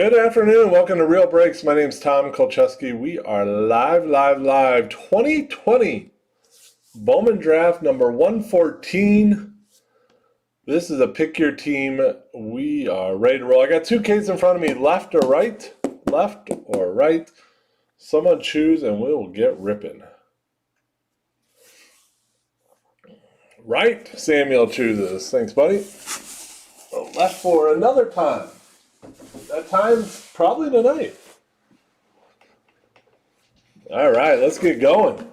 Good afternoon. Welcome to Real Breaks. My name's Tom Kolcheski. We are live. 2020 Bowman draft number 114. This is a pick your team. We are ready to roll. I got two Ks in front of me, left or right. Left or right. Someone choose and we will get ripping. Right, Samuel chooses. Thanks, buddy. Left for another time. That time's probably tonight. All right, let's get going.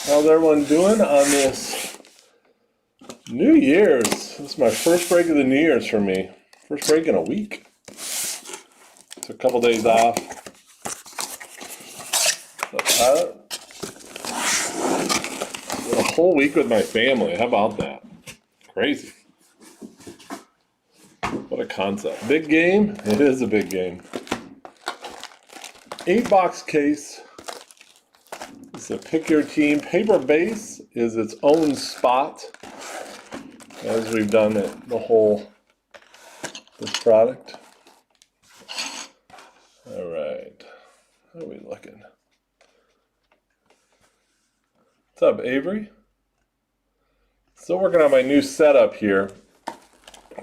How's everyone doing on this New Year's? This is my first break of the New Year's for me. First break in a week. Took a couple days off. A whole week with my family. How about that? Crazy. What a concept. Big game? It is a big game. 8-box case. It's a pick your team. Paper base is its own spot, as we've done it this product. All right. How are we looking? What's up, Avery? Still working on my new setup here.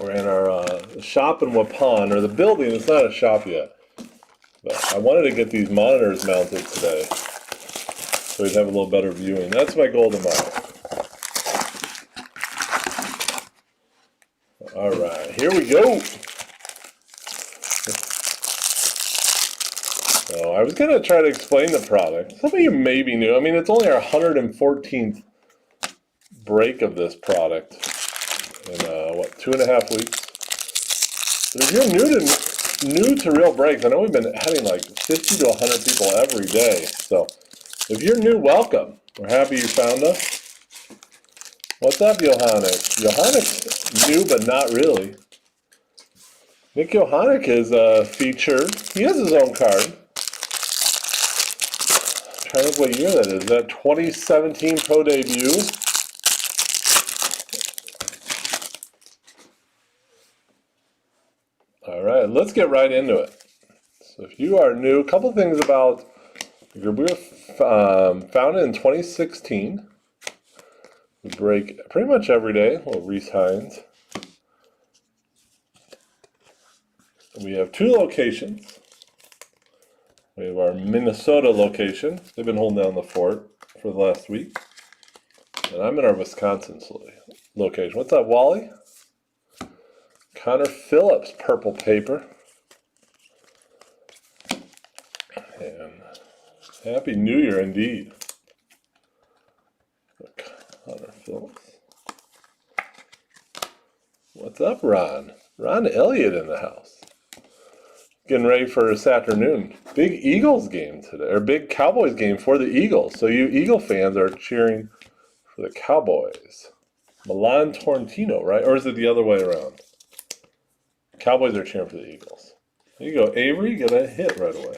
We're in our shop in Waupun, or the building. It's not a shop yet. But I wanted to get these monitors mounted today so we'd have a little better viewing. That's my goal tomorrow. All right, here we go. So I was going to try to explain the product. Some of you may be new. I mean, it's only our 114th break of this product in, 2.5 weeks? But if you're new to Real Breaks, I know we've been having like 50 to 100 people every day. So if you're new, welcome. We're happy you found us. What's up, Johannes? Johannes new, but not really. Nick Johannes is featured. He has his own card. I'm trying to think what year that is. That 2017 Pro debut. All right, let's get right into it. So if you are new, a couple things about the group. We were founded in 2016. We break pretty much every day. Little Reese Hines. We have 2 locations. We have our Minnesota location. They've been holding down the fort for the last week. And I'm in our Wisconsin location. What's up, Wally? Connor Phillips, purple paper. And Happy New Year indeed. Connor Phillips. What's up, Ron? Ron Elliott in the house. Getting ready for this afternoon. Big Eagles game today, or big Cowboys game for the Eagles. So you Eagle fans are cheering for the Cowboys. Milan Torrentino, right? Or is it the other way around? Cowboys are cheering for the Eagles. There you go, Avery, get a hit right away.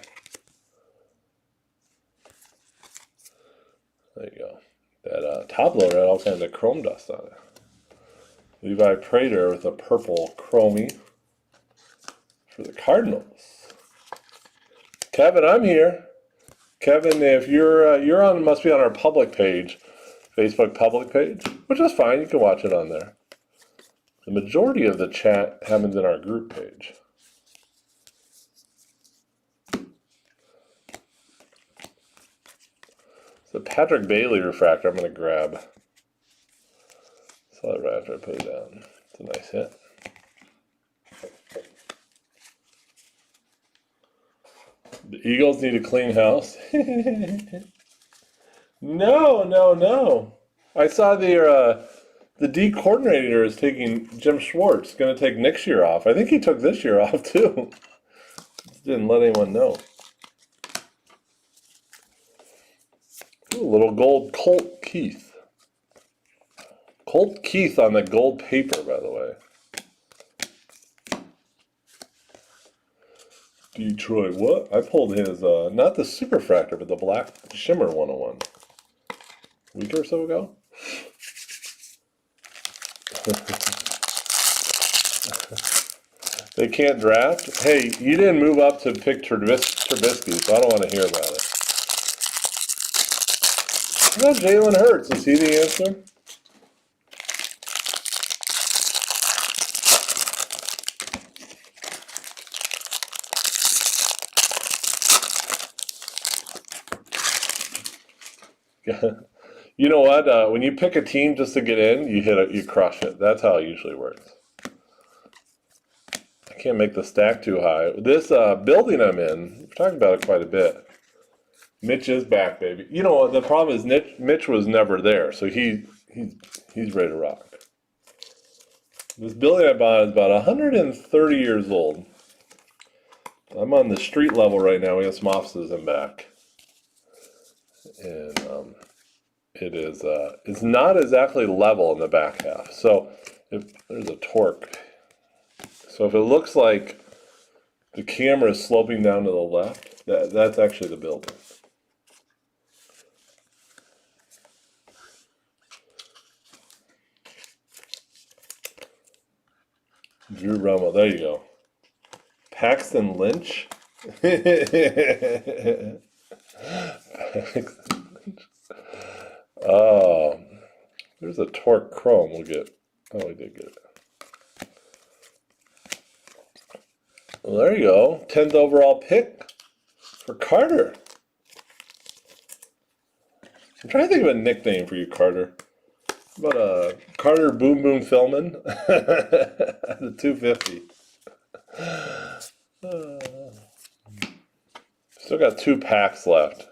There you go. That top loader had all kinds of chrome dust on it. Levi Prater with a purple chromie for the Cardinals. Kevin, I'm here. Kevin, if you're on, must be on our public page, Facebook public page, which is fine. You can watch it on there. The majority of the chat happens in our group page. The Patrick Bailey refractor I'm going to grab. Saw it right after I put it down. It's a nice hit. The Eagles need a clean house. No. I saw the D coordinator is taking Jim Schwartz, going to take next year off. I think he took this year off too. Just didn't let anyone know. Ooh, a little gold Colt Keith. Colt Keith on the gold paper, by the way. Detroit, what? I pulled his, not the Superfractor, but the Black Shimmer 101. A week or so ago. They can't draft? Hey, you didn't move up to pick Trubisky, so I don't want to hear about it. What about Jalen Hurts? Is he the answer? You know what? When you pick a team just to get in, you crush it. That's how it usually works. I can't make the stack too high. This building I'm in, we've talked about it quite a bit. Mitch is back, baby. You know what? The problem is Mitch was never there, so he's ready to rock. This building I bought is about 130 years old. I'm on the street level right now. We have some offices in back, and it's not exactly level in the back half. So if there's a torque. So if it looks like the camera is sloping down to the left, that's actually the building. Drew Romo, there you go. Paxton Lynch. Oh, there's a torque chrome we'll get. Oh, we did get it. Well, there you go. 10th overall pick for Carter. I'm trying to think of a nickname for you, Carter. How about Carter Boom Boom Philman at the 250. Still got 2 packs left.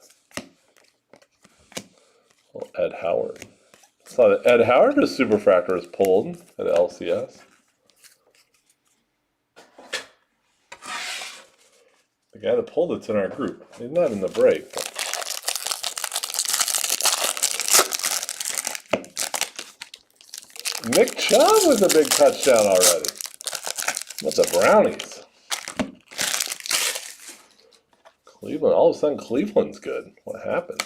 Oh, Ed Howard. Saw that Ed Howard is Superfractor is pulled at LCS. The guy that pulled it's in our group. He's not in the break. Nick Chubb with a big touchdown already. What the Brownies? Cleveland, all of a sudden Cleveland's good. What happened?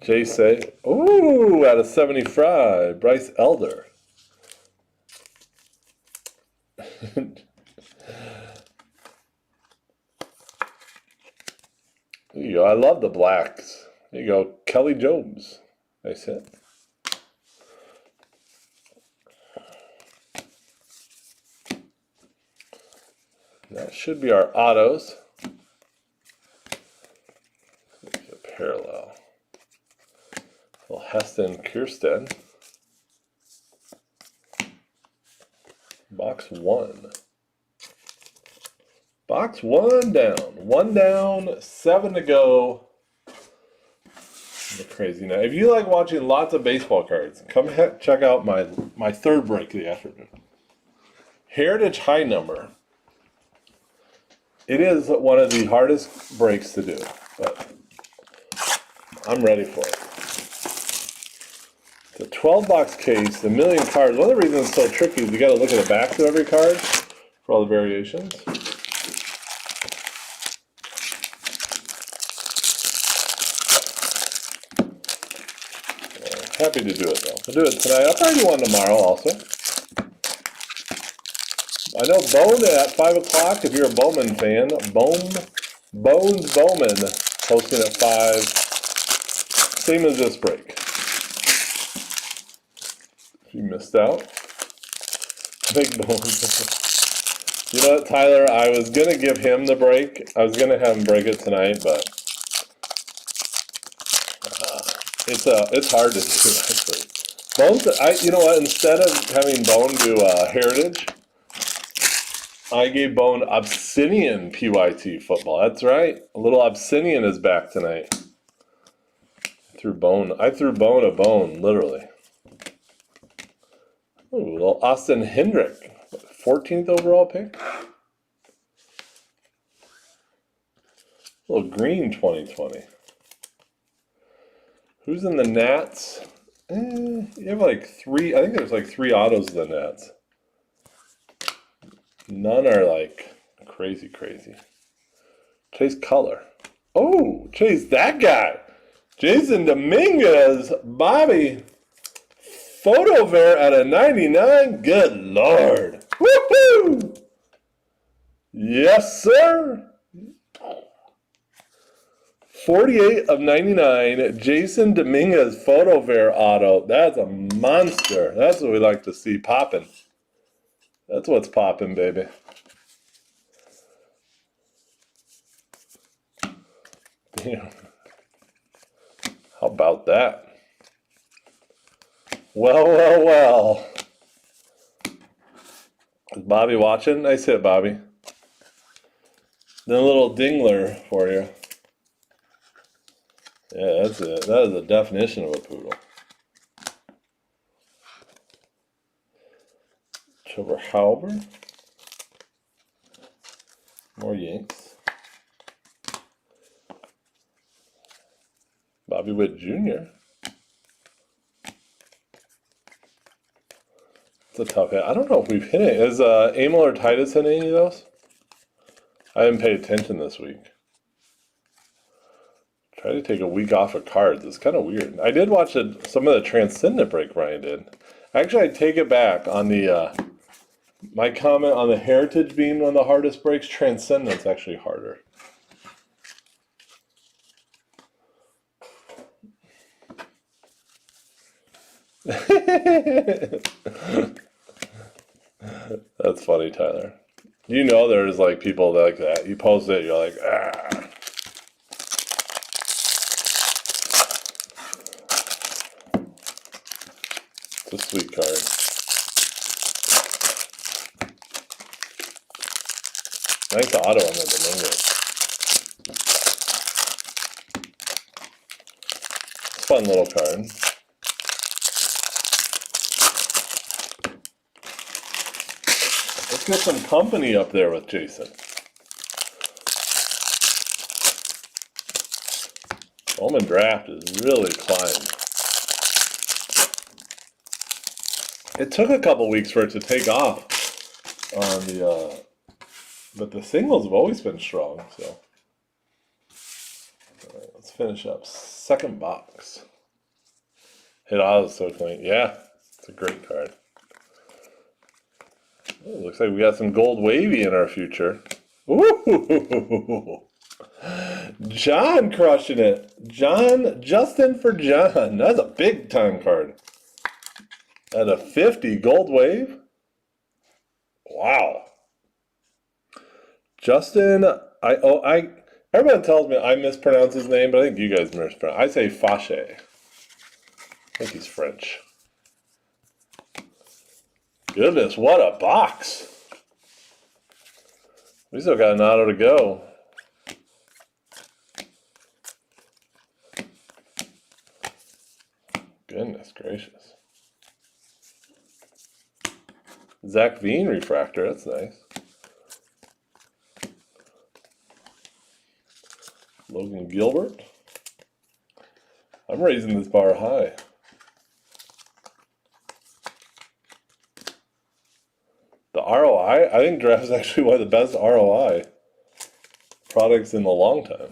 Jay say, ooh, out of 75, Bryce Elder. There you go. I love the blacks. There you go. Kelly Jobes. Nice hit. That should be our autos. A parallel. Well, Heston Kirsten. Box 1. Box 1 down. 1 down, 7 to go. Crazy now. If you like watching lots of baseball cards, come check out my third break of the afternoon. Heritage High Number. It is one of the hardest breaks to do, but I'm ready for it. It's a 12-box case, a million cards. One of the reasons it's so tricky is you got to look at the backs of every card for all the variations. Happy to do it though. I'll do it tonight. I'll probably do one tomorrow also. I know Bone at 5 o'clock, if you're a Bowman fan. Bones Bowman posting at 5. Same as this break. If you missed out. Big Bones. You know what, Tyler? I was going to give him the break. I was going to have him break it tonight, but it's hard to do, actually. Bones, you know what? Instead of having Bone do Heritage, I gave Bone Obsidian PYT football. That's right. A little Obsidian is back tonight. I threw Bone a bone, literally. Ooh, a little Austin Hendrick. 14th overall pick. A little green 2020. Who's in the Nats? You have like 3. I think there's like 3 autos of the Nats. None are like crazy. Chase Color. Oh, Chase, that guy. Jason Dominguez. Bobby Photo Ver at a 99. Good Lord. Woohoo! Yes, sir. 48 of 99. Jason Dominguez Photo Ver auto. That's a monster. That's what we like to see popping. That's what's popping, baby. Yeah. How about that? Well. Is Bobby watching? Nice hit, Bobby. Then a little dingler for you. Yeah, that's it. That is the definition of a poodle. Trevor Halber. More Yanks. Bobby Witt Jr. It's a tough hit. I don't know if we've hit it. Is Emil or Titus hit any of those? I haven't paid attention this week. Try to take a week off of cards. It's kind of weird. I did watch some of the Transcendent break Ryan did. Actually, I take it back on the my comment on the Heritage being one of the hardest breaks. Transcendent's actually harder. That's funny, Tyler. You know there's like people like that. You post it, you're like, ah. It's a sweet card. Nice auto on the Dominguez. Fun little card. Let's get some company up there with Jason. Bowman draft is really climbed. It took a couple weeks for it to take off on the, but the singles have always been strong. So, all right, let's finish up. Second box. Hit auto so clean. Yeah, it's a great card. Oh, looks like we got some gold wavy in our future. Ooh. John crushing it. Justin for John. That's a big time card. At a 50 gold wave. Wow. Justin, everyone tells me I mispronounce his name, but I think you guys mispronounce. I say Fache. I think he's French. Goodness, what a box. We still got an auto to go. Goodness gracious. Zach Veen refractor, that's nice. Logan Gilbert. I'm raising this bar high. The ROI, I think draft is actually one of the best ROI products in a long time.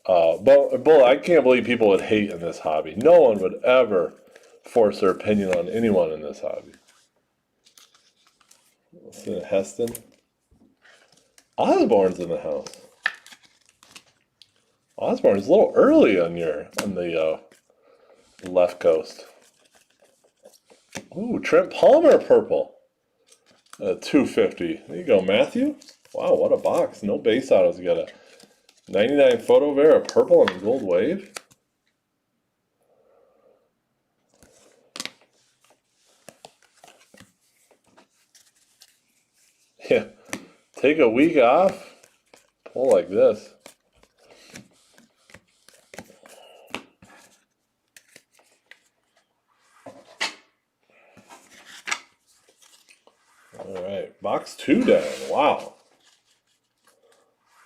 But I can't believe people would hate in this hobby. No one would ever force their opinion on anyone in this hobby. Let's see, Heston. Osborne's in the house. Osborne's a little early on the left coast. Ooh, Trent Palmer purple. 250. There you go, Matthew. Wow, what a box. No base autos. You got a 99 Photo Ver, a purple, and a gold wave. Yeah. Take a week off. Pull like this. All right, box 2 down. Wow.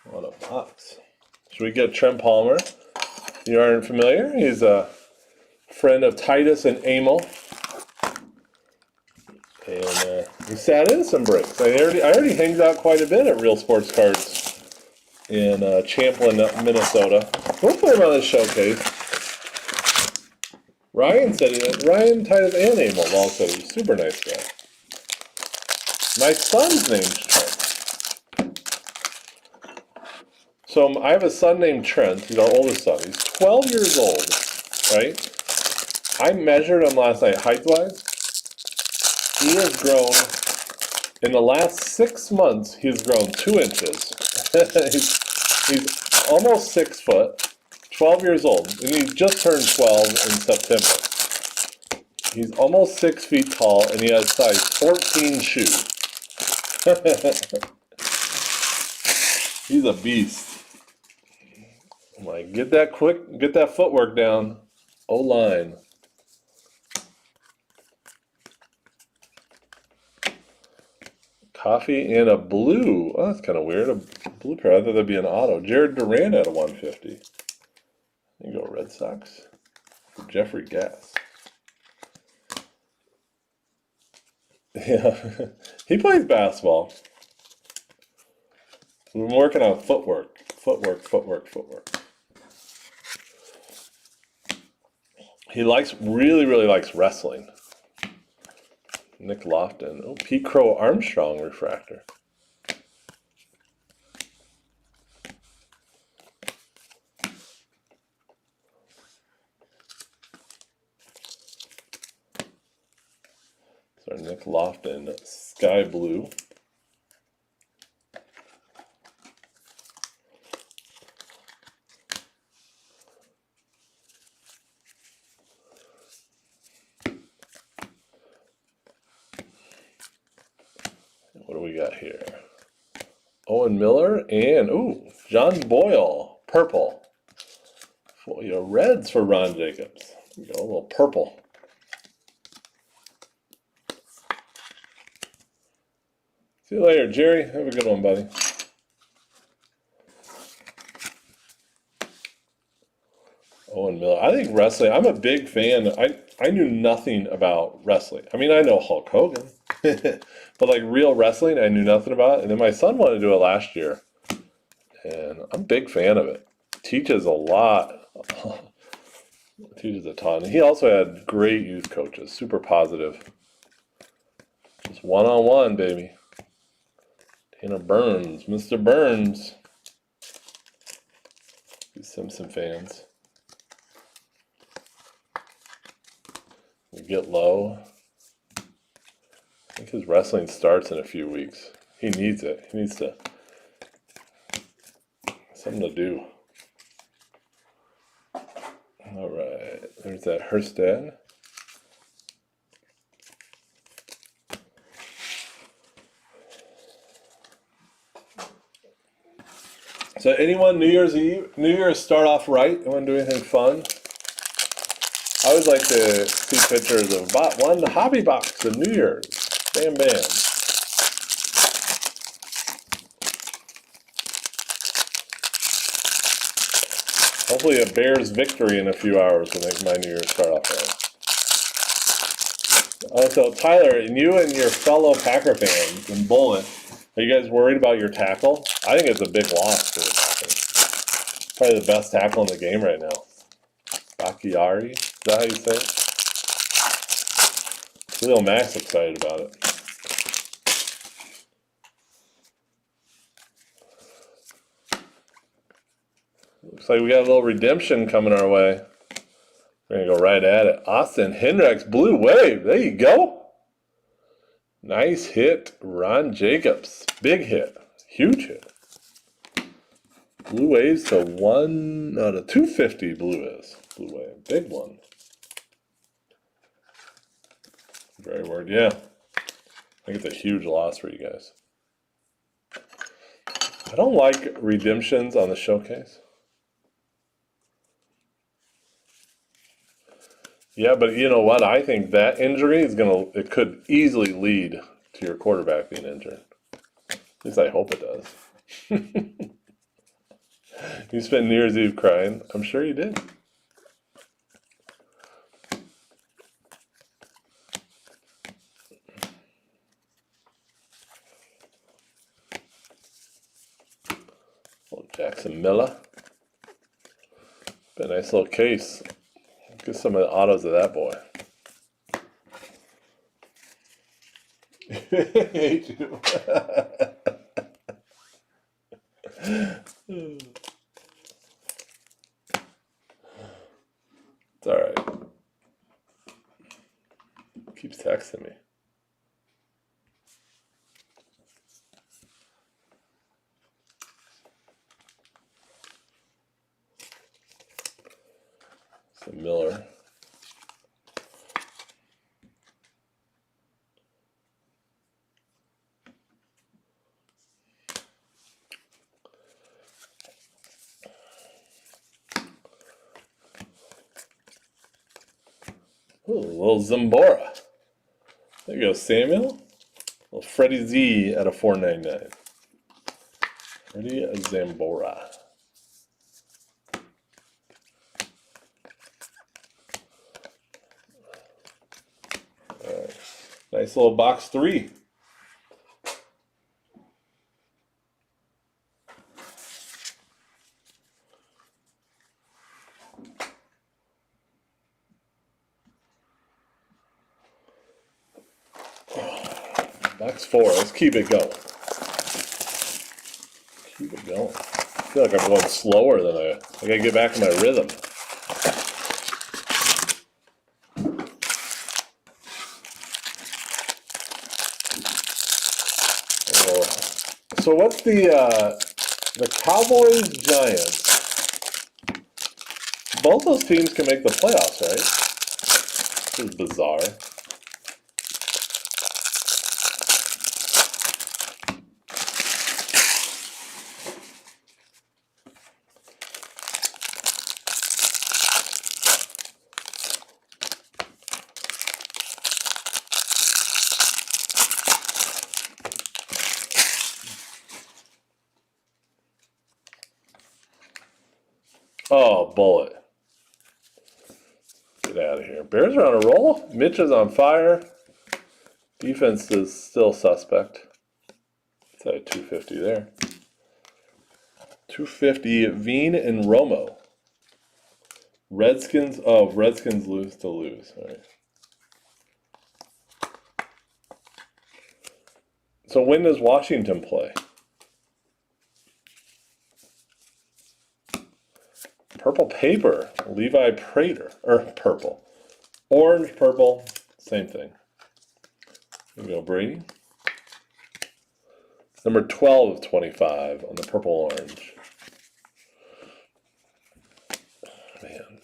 What a box. Should we get Trent Palmer? You aren't familiar? He's a friend of Titus and Emil. And he sat in some breaks. I already hangs out quite a bit at Real Sports Cards in Champlin, Minnesota. We'll put him on the showcase. Ryan said it. Ryan Titus and Emil all said he was a super nice guy. My son's name's Trent. So I have a son named Trent. He's our oldest son. He's 12 years old, right? I measured him last night height-wise. He has grown, in the last 6 months, he's grown 2 inches. he's almost 6 foot, 12 years old, and he just turned 12 in September. He's almost 6 feet tall, and he has size 14 shoes. He's a beast. I'm like, get that footwork down. O-line. Coffee and a blue. Oh, that's kind of weird. A blue pair. I thought that'd be an auto. Jared Durant at a 150. There you go, Red Sox. Jeffrey Gass. Yeah, he plays basketball. We've been working on footwork. He really likes wrestling. Nick Lofton. Oh, Pete Crow Armstrong refractor. So Nick Lofton, sky blue. What do we got here? Owen Miller and, ooh, John Boyle, purple. Well, you know, reds for Ron Jacobs. You know, a little purple. See you later, Jerry. Have a good one, buddy. Owen Miller. I think wrestling, I'm a big fan. I knew nothing about wrestling. I mean, I know Hulk Hogan. But like real wrestling, I knew nothing about it. And then my son wanted to do it last year. And I'm a big fan of it. Teaches a lot. Teaches a ton. And he also had great youth coaches. Super positive. Just one-on-one, baby. Tanner Burns. Mr. Burns. You Simpson fans. We get low. I think his wrestling starts in a few weeks. He needs it. He needs something to do. All right. There's that Herstad. So anyone New Year's start off right? Anyone do anything fun? I always like to see pictures of one hobby box of New Year's. Bam, bam. Hopefully a Bears victory in a few hours will make my New Year's start off right. Also, Tyler, and you and your fellow Packer fans and Bullet, are you guys worried about your tackle? I think it's a big loss for the Packers. Probably the best tackle in the game right now. Bakhtiari, is that how you say it? Lil Max excited about it. Looks like we got a little redemption coming our way. We're going to go right at it. Austin Hendricks, Blue Wave. There you go. Nice hit, Ron Jacobs. Big hit. Huge hit. Blue Waves to 250 blue is. Blue Wave. Big one. Very word, yeah. I think it's a huge loss for you guys. I don't like redemptions on the showcase. Yeah, but you know what? I think that injury it could easily lead to your quarterback being injured. At least I hope it does. You spent New Year's Eve crying. I'm sure you did. Jackson Miller. Been a nice little case. get some of the autos of that boy. Hate you. It's alright. Keeps texting me. Some Miller. Ooh, a little Zambora. There you go, Samuel. A little Freddie Z at a $4.99. Freddie Zambora. Alright. Nice little box 3. Box 4. Let's keep it going. Keep it going. I feel like I'm going slower than I gotta get back in my rhythm. So what's the Cowboys Giants? Both those teams can make the playoffs, right? This is bizarre. Oh, bullet. Get out of here. Bears are on a roll. Mitch is on fire. Defense is still suspect. It's at 250 there. 250, Veen and Romo. Redskins, oh, Redskins lose to lose. All right. So when does Washington play? Purple paper, Levi Prater, or purple. Orange, purple, same thing. Here we go, Brady. Number 12 of 25 on the purple orange. Man,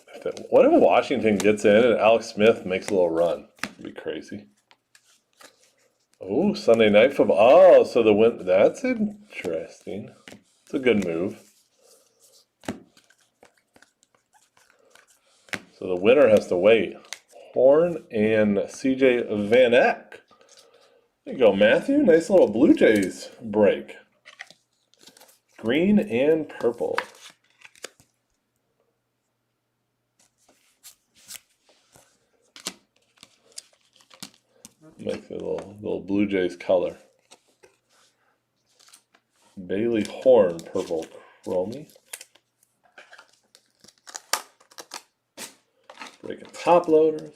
what if Washington gets in and Alex Smith makes a little run? It'd be crazy. Oh, Sunday night football. Oh, so the win. That's interesting. It's a good move. So the winner has to wait. Horn and CJ Van Eck. There you go, Matthew. Nice little Blue Jays break. Green and purple. Makes it a little Blue Jays color. Bailey Horn, purple chromie. Breaking top loaders.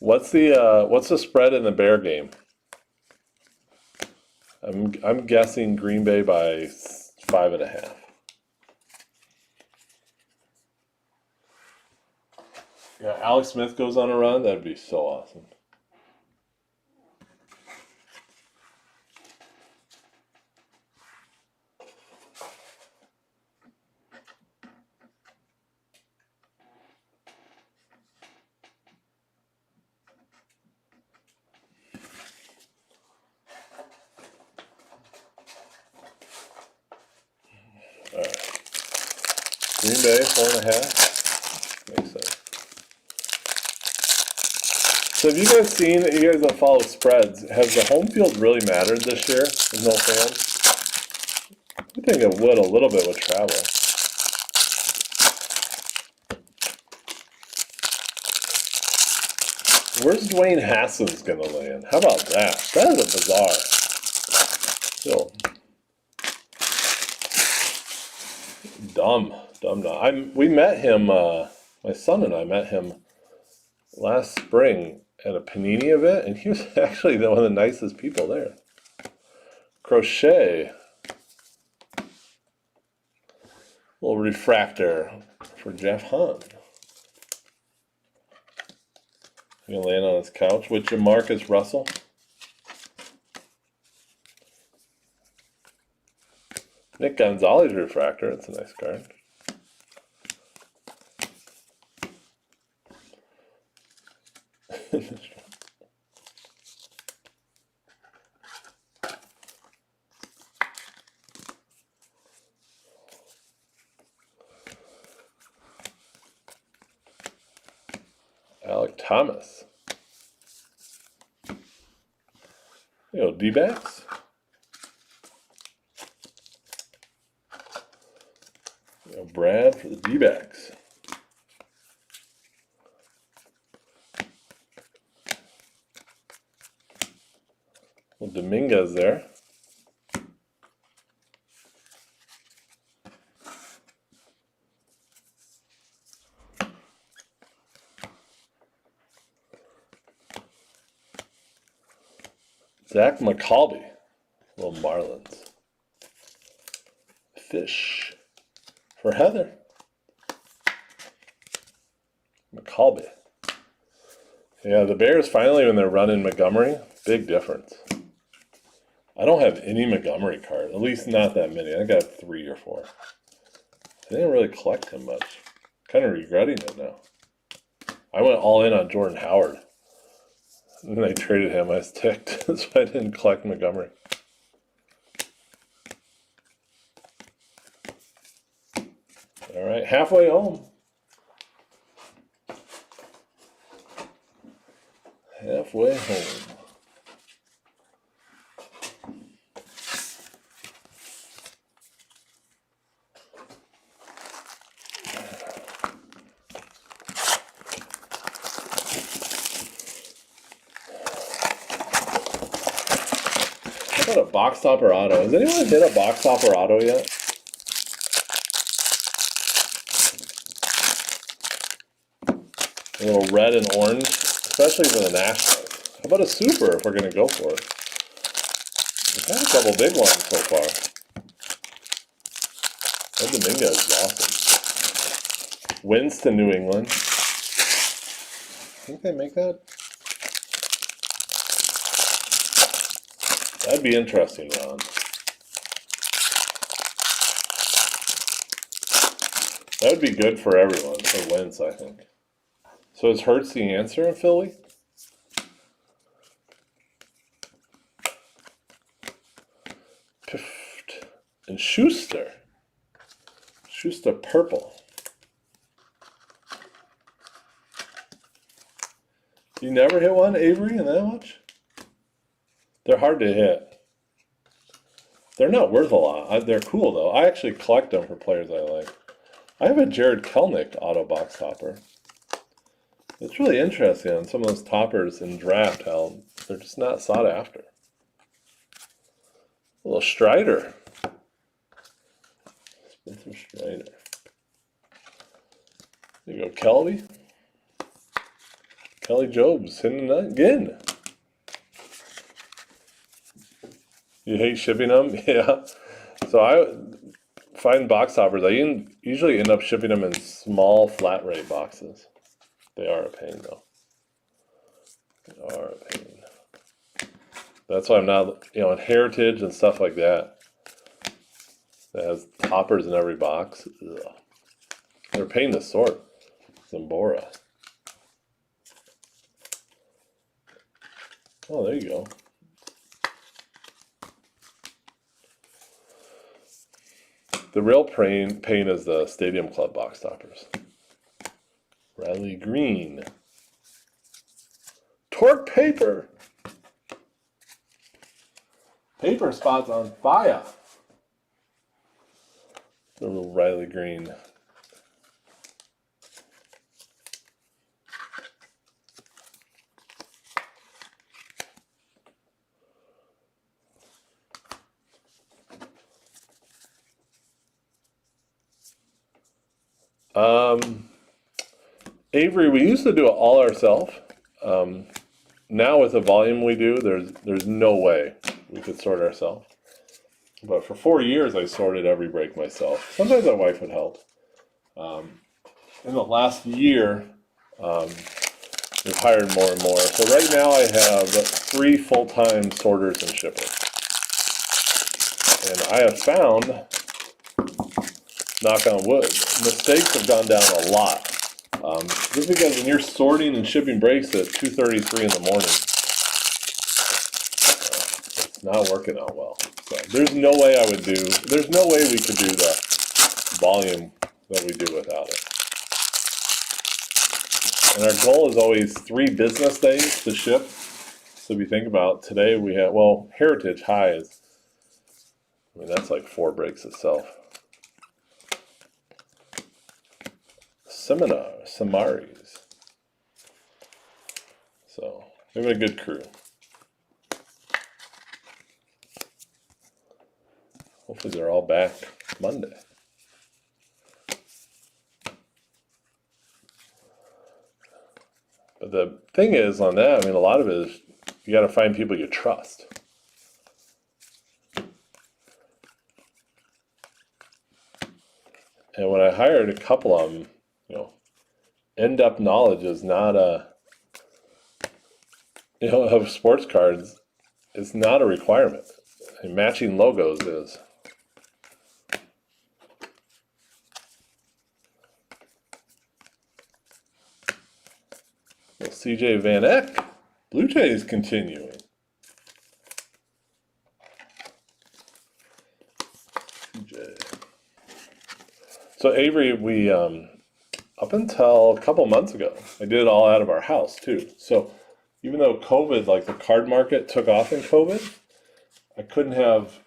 What's the spread in the Bear game? I'm guessing Green Bay by 5.5. Yeah, Alex Smith goes on a run. That'd be so awesome. All right. Green Bay 4.5. Makes sense. So have you guys seen, you guys that follow spreads, has the home field really mattered this year with no fans? I think it would a little bit with travel. Where's Dwayne Haskins going to land? How about that? That is a bizarre. Still. Dumb. We met him, my son and I met him last spring at a Panini event, and he was actually one of the nicest people there. Crochet. Little refractor for Jeff Hunt. He's going to land on his couch with Jamarcus Russell. Nick Gonzalez refractor. That's a nice card. Alec Thomas. D-backs. Brad for the D-backs. Dominguez there. Zach McCalby. Little Marlins. Fish for Heather. McCalby. Yeah, the Bears finally, when they're running Montgomery, big difference. I don't have any Montgomery card, at least not that many. I got 3 or 4. I didn't really collect him much. Kind of regretting it now. I went all in on Jordan Howard. And then I traded him. I was ticked, so I didn't collect Montgomery. All right, halfway home. Halfway home. How about a box topper auto? Has anyone hit a box topper auto yet? A little red and orange, especially for the Nationals. How about a super if we're going to go for it? We've had a couple big ones so far. That Dominguez is awesome. Wins to New England. I think they make that. That'd be interesting, Ron. That would be good for everyone, for Wentz, I think. So is Hurts the answer in Philly? Pift. And Schuster. Schuster purple. You never hit one, Avery, in that much? They're hard to hit. They're not worth a lot. They're cool, though. I actually collect them for players I like. I have a Jared Kelnick auto box topper. It's really interesting on some of those toppers in draft how they're just not sought after. A little Strider. Spencer Strider. There you go, Kelby. Kelly Jobs hitting it again. You hate shipping them? Yeah. So I find box toppers. I usually end up shipping them in small flat rate boxes. They are a pain, though. They are a pain. That's why I'm not, in Heritage and stuff like that. That has toppers in every box. Ugh. They're a pain to sort. Zambora. Oh, there you go. The real pain is the Stadium Club box toppers. Riley Green. Torque paper. Paper spots on fire. The little Riley Green. Avery, we used to do it all ourselves. Now with the volume we do, there's no way we could sort ourselves. But for 4 years, I sorted every break myself. Sometimes my wife would help. In the last year, we've hired more and more. So right now I have 3 full-time sorters and shippers. And I have found, knock on wood, mistakes have gone down a lot. Just because when you're sorting and shipping brakes at 2:33 in the morning, it's not working out well. So there's no way we could do the volume that we do without it. And our goal is always 3 business days to ship. So if you think about today, we have, well, Heritage High is, that's like 4 brakes itself. Samaris. So we have a good crew. Hopefully they're all back Monday. But the thing is on that, a lot of it is you got to find people you trust. And when I hired a couple of them, end-up knowledge is not of sports cards, it's not a requirement. And matching logos is. Well, CJ Van Eck, Blue Jays continuing. CJ. So Avery, we up until a couple months ago, I did it all out of our house too. So even though COVID, like the card market took off in COVID, I couldn't have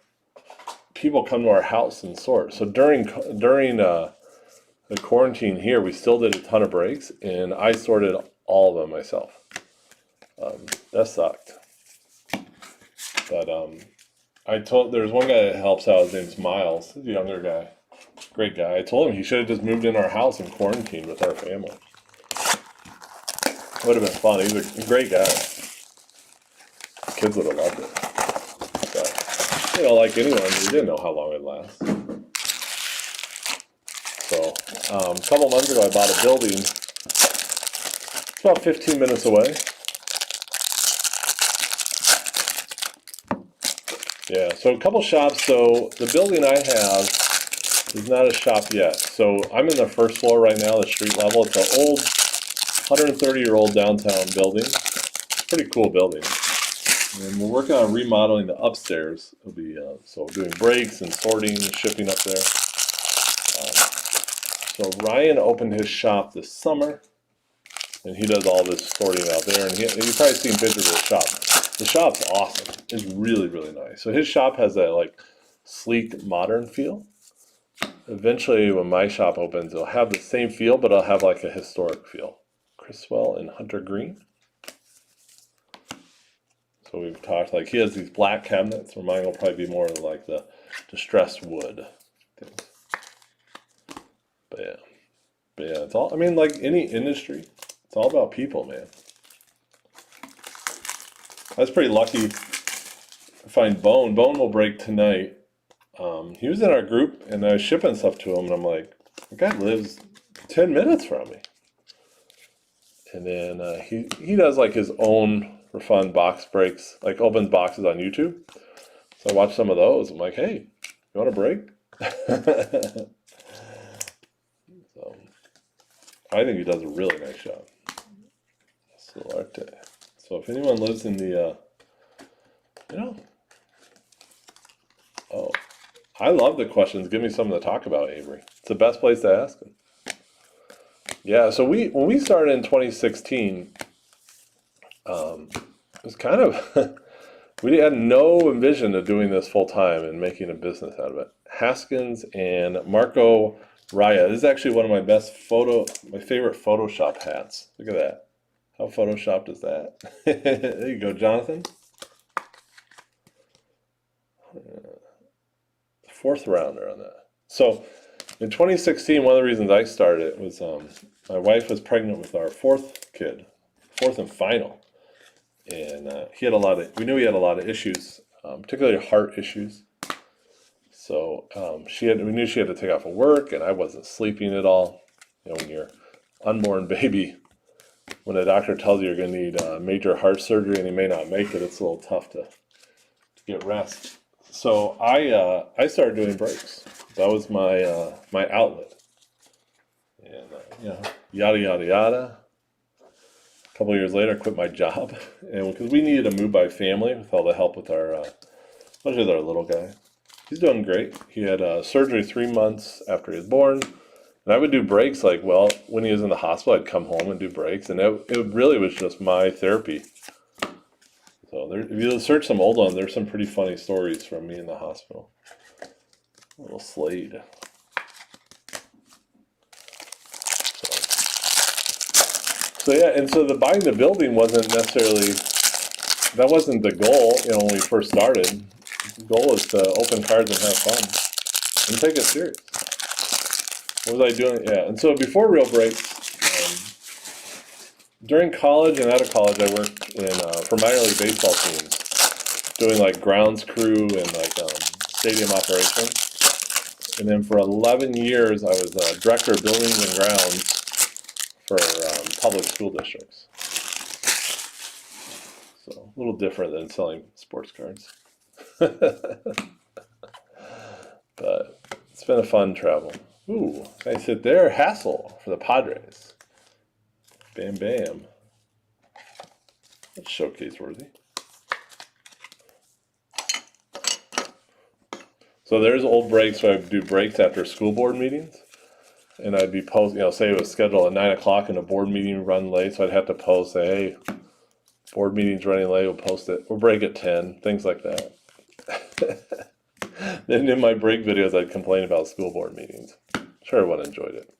people come to our house and sort. So during the quarantine here, we still did a ton of breaks, and I sorted all of them myself. That sucked. But there's one guy that helps out. His name's Miles. He's a younger guy. Great guy. I told him he should have just moved in our house and quarantined with our family. Would have been fun. He's a great guy. Kids would have loved it. But, like anyone, we didn't know how long it'd last. So, a couple months ago, I bought a building. It's about 15 minutes away. Yeah, so a couple shops. So the building I have is not a shop yet. So I'm in the first floor right now, the street level. It's an old 130-year-old downtown building. Pretty cool building. And we're working on remodeling the upstairs. It'll be so doing brakes and sorting and shipping up there. So Ryan opened his shop this summer, and he does all this sorting out there. And you've probably seen pictures of the shop. The shop's awesome. It's really, really nice. So his shop has that like sleek, modern feel. Eventually, when my shop opens, it'll have the same feel, but it'll have like a historic feel. Criswell and Hunter Green. So we've talked, like he has these black cabinets, where mine will probably be more like the distressed wood things. But yeah, it's all, like any industry, it's all about people, man. I was pretty lucky to find Bone. Bone will break tonight. He was in our group, and I was shipping stuff to him, and I'm like, the guy lives 10 minutes from me. And then he does like his own for fun box breaks, like opens boxes on YouTube. So I watched some of those. I'm like, hey, you want a break? So I think he does a really nice job. Solarte. So if anyone lives in the, oh, I love the questions. Give me something to talk about, Avery. It's the best place to ask them. Yeah, so when we started in 2016, it was kind of, we had no vision of doing this full time and making a business out of it. Haskins and Marco Raya. This is actually one of my my favorite Photoshop hats. Look at that. How photoshopped is that? There you go, Jonathan. Fourth rounder on that. So In 2016, one of the reasons I started it was my wife was pregnant with our fourth kid, fourth and final. And we knew he had a lot of issues, particularly heart issues. So we knew she had to take off of work, and I wasn't sleeping at all. You know, when your unborn baby, when a doctor tells you you're going to need major heart surgery and you may not make it, it's a little tough to get rest. So I started doing breaks. That was my my outlet, and yada yada yada. A couple of years later, I quit my job, and because we needed to move by family with all the help with especially with our little guy. He's doing great. He had surgery 3 months after he was born, and I would do breaks when he was in the hospital, I'd come home and do breaks, and it really was just my therapy. So if you search some old ones, there's some pretty funny stories from me in the hospital. A little Slade. So yeah, and so the buying the building wasn't necessarily, that wasn't the goal, when we first started. The goal is to open cards and have fun and take it serious. What was I doing? Yeah, and so before Real Breaks, during college and out of college, I worked for minor league baseball teams, doing like grounds crew and stadium operations. And then for 11 years, I was director of buildings and grounds for public school districts. So a little different than selling sports cards. But it's been a fun travel. Ooh, nice hit there. Hassel for the Padres. Bam, bam. That's showcase worthy. So there's old breaks. So I do breaks after school board meetings. And I'd be posting, say it was scheduled at 9 o'clock and a board meeting run late. So I'd have to post, say, hey, board meeting's running late. We'll post it. We'll break at 10, things like that. Then in my break videos, I'd complain about school board meetings. Sure, everyone enjoyed it.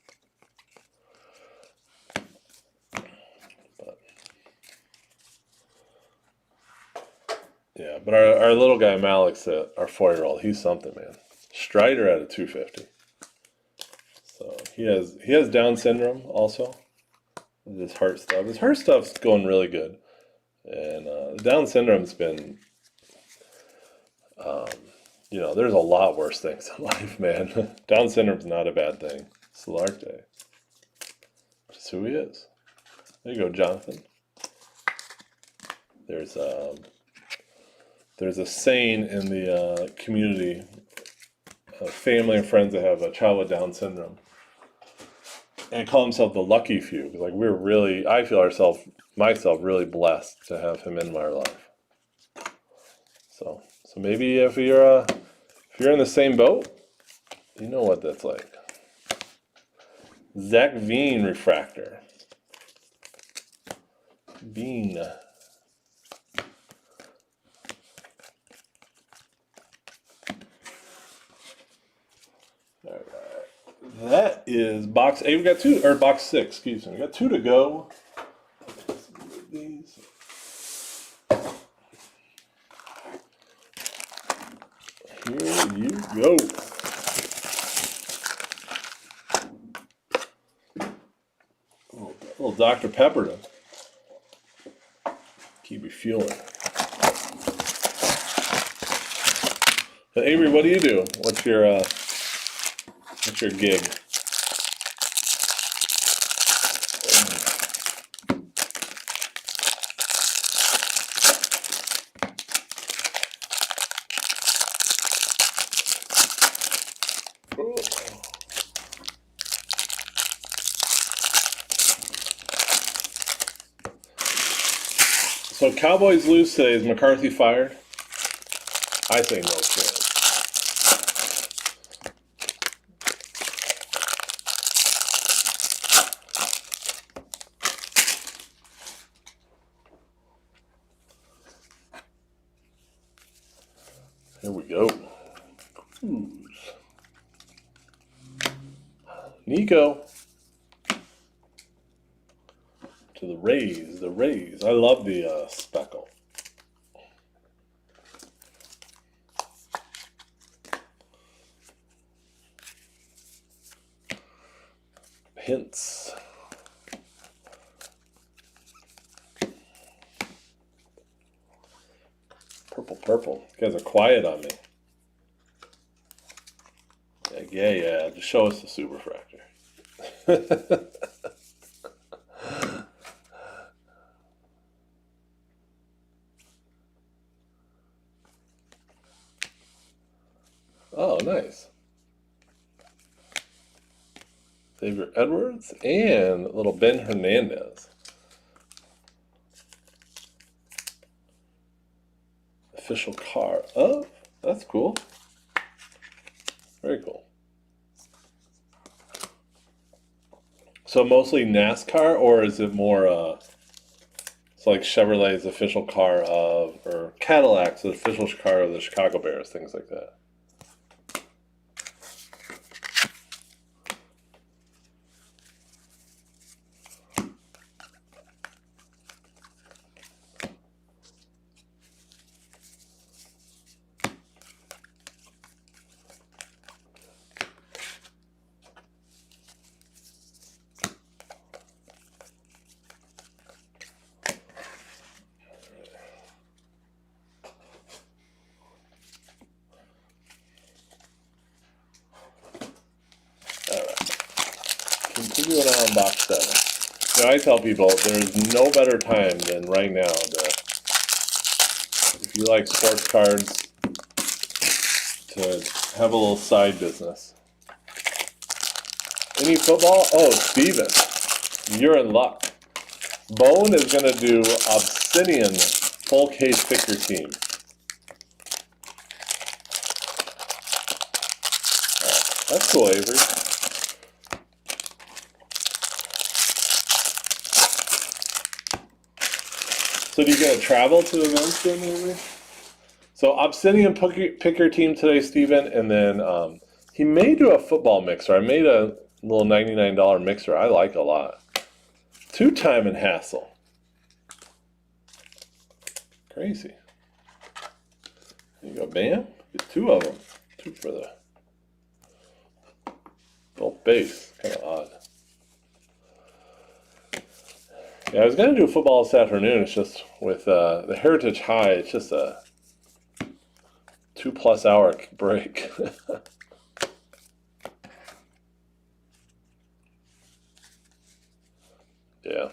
But our little guy, Malik's our 4-year-old. He's something, man. Strider at a 250. So he has Down syndrome also. His heart stuff. His heart stuff's going really good. And Down syndrome's been, there's a lot worse things in life, man. Down syndrome's not a bad thing. Solarte. Just who he is. There you go, Jonathan. There's a saying in the community, family and friends that have a child with Down syndrome, and call himself the lucky few. Like I feel myself really blessed to have him in my life. So maybe if you're in the same boat, you know what that's like. Zach Veen refractor. Veen. That is box 8. We got 2, or box 6, excuse me. We got 2 to go. These. Here you go. A little Dr. Pepper to keep you fueling. But Avery, what do you do? What's your gig? So Cowboys lose today. Is McCarthy fired? I say no chance. Here we go. Cruise. Nico. To the Rays. The Rays. I love the speckle. hints. Purple. You guys are quiet on me. Yeah. Just show us the superfractor. Oh, nice. Xavier Edwards and little Ben Hernandez. Official car. Oh, that's cool. Very cool. So mostly NASCAR, or is it more, it's like Chevrolet's official car of, or Cadillac's official car of the Chicago Bears, things like that? Continuing on box 7. Now I tell people there's no better time than right now if you like sports cards, to have a little side business. Any football? Oh, Steven, you're in luck. Bowman is going to do Obsidian full case picker team. Oh, that's cool, Avery. So do you get to travel to events then, maybe? So Obsidian picker team today, Steven, and then he may do a football mixer. I made a little $99 mixer I like a lot. 2-time and Hassel. Crazy. There you go, bam. Get 2 of them. 2 for the both base. Kind of odd. Yeah, I was going to do football this afternoon. It's just with the Heritage High, it's just a 2+ hour break. Yeah.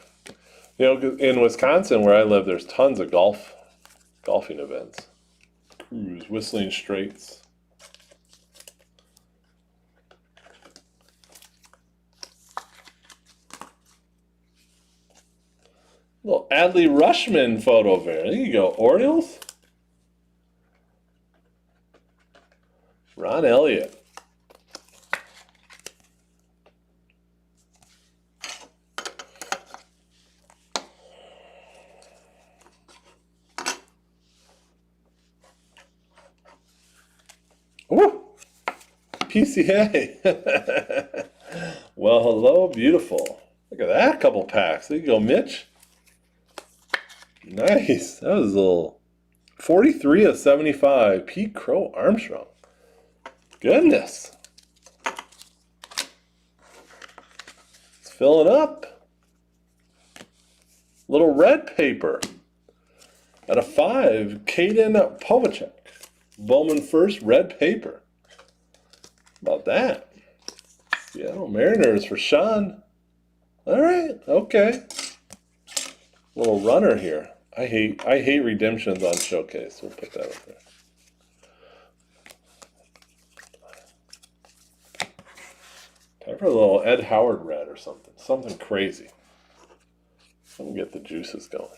You know, in Wisconsin where I live, there's tons of golfing events. Cruise, Whistling Straits. Little Adley Rushman photo there. There you go. Orioles. Ron Elliott. Woo! PCA. Well, hello, beautiful. Look at that couple packs. There you go, Mitch. Nice. That was a little 43 of 75. Pete Crow Armstrong. Goodness. It's filling up. Little red paper. At a 5, Caden Povacek. Bowman first, red paper. How about that? Seattle Mariners for Sean. All right, okay. Little runner here. I hate redemptions on Showcase. We'll put that up there. Time for a little Ed Howard red or something. Something crazy. Let me get the juices going.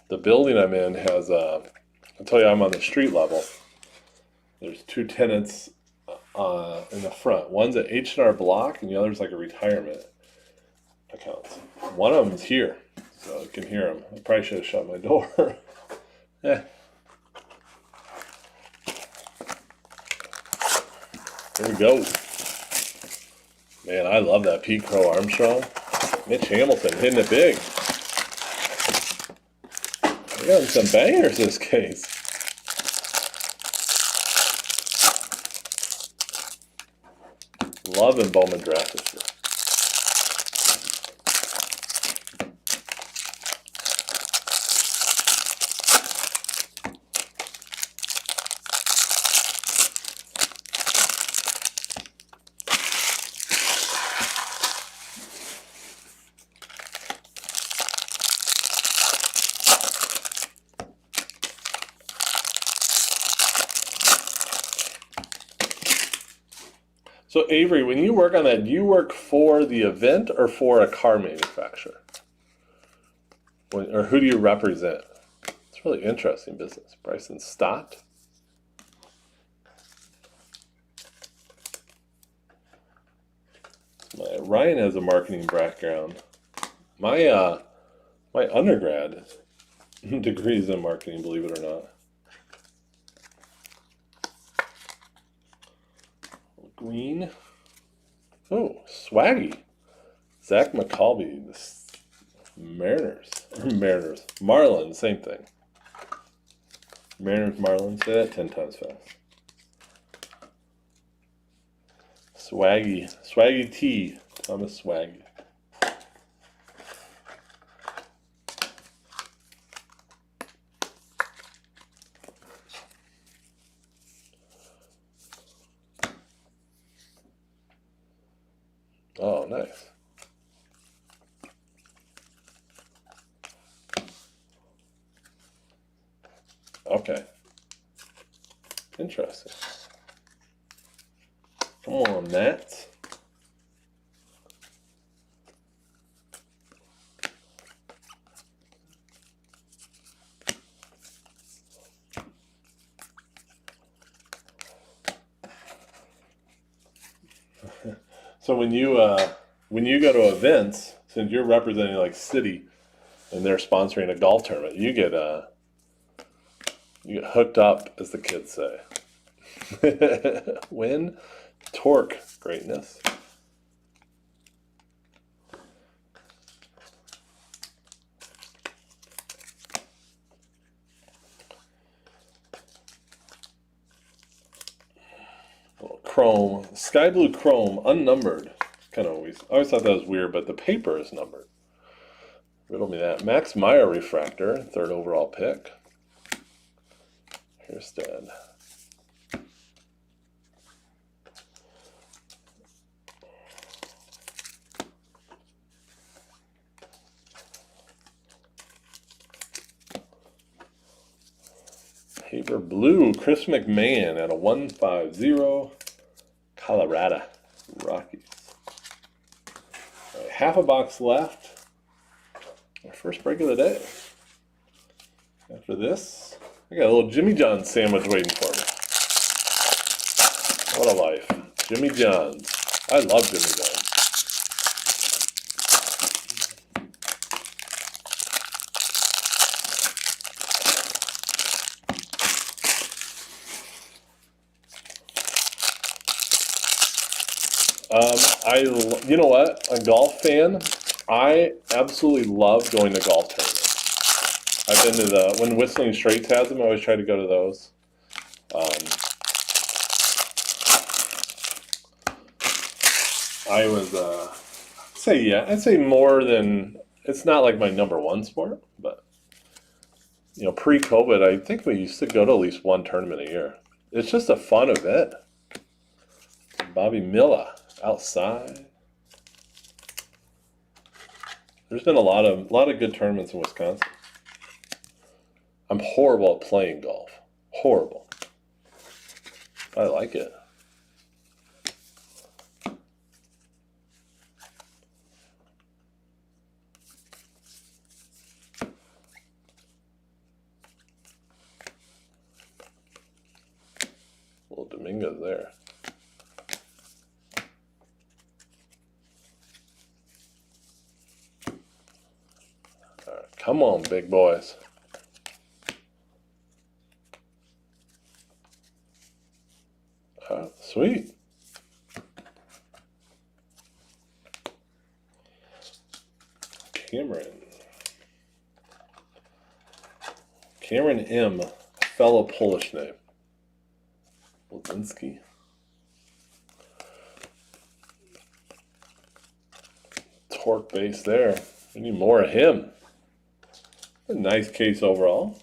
The building I'm in has, I'll tell you, I'm on the street level. There's 2 tenants in the front. One's at H&R Block, and the other's like a retirement account. One of them's here, so you can hear him. I probably should have shut my door. Here we go. Man, I love that Pete Crow Armstrong. Mitch Hamilton hitting it big. got some bangers this case. Loving Bowman draft this year. So Avery, when you work on that, do you work for the event or for a car manufacturer? Or who do you represent? It's really interesting business. Bryson Stott. Ryan has a marketing background. My undergrad degree is in marketing, believe it or not. Green. Oh, Swaggy. Zach McCalby. The Mariners. Marlins, same thing. Mariners, Marlins. Say that 10 times fast. Swaggy T. Thomas Swaggy. Oh, nice. Okay. Interesting. Come on, Matt. So when you go to events, since you're representing like City, and they're sponsoring a golf tournament, you get hooked up, as the kids say. Win, torque, greatness. Chrome, sky blue chrome, unnumbered. I always thought that was weird, but the paper is numbered. Riddle me that. Max Meyer refractor, 3rd overall pick. Here's Dad. Paper blue, Chris McMahon at a 150. Colorado Rockies. All right, half a box left. Our first break of the day. After this, I got a little Jimmy John's sandwich waiting for me. What a life. Jimmy John's. I love Jimmy John's. You know what? A golf fan, I absolutely love going to golf tournaments. I've been to when Whistling Straits has them, I always try to go to those. I'd say more than, it's not like my number one sport, but, pre-COVID, I think we used to go to at least one tournament a year. It's just a fun event. Bobby Miller. Outside. There's been a lot of good tournaments in Wisconsin. I'm horrible at playing golf. Horrible. I like it. Little Dominguez there. Come on, big boys. Sweet. Cameron. Cameron M., fellow Polish name. Blazinski. Torque base there. We need more of him. A nice case overall.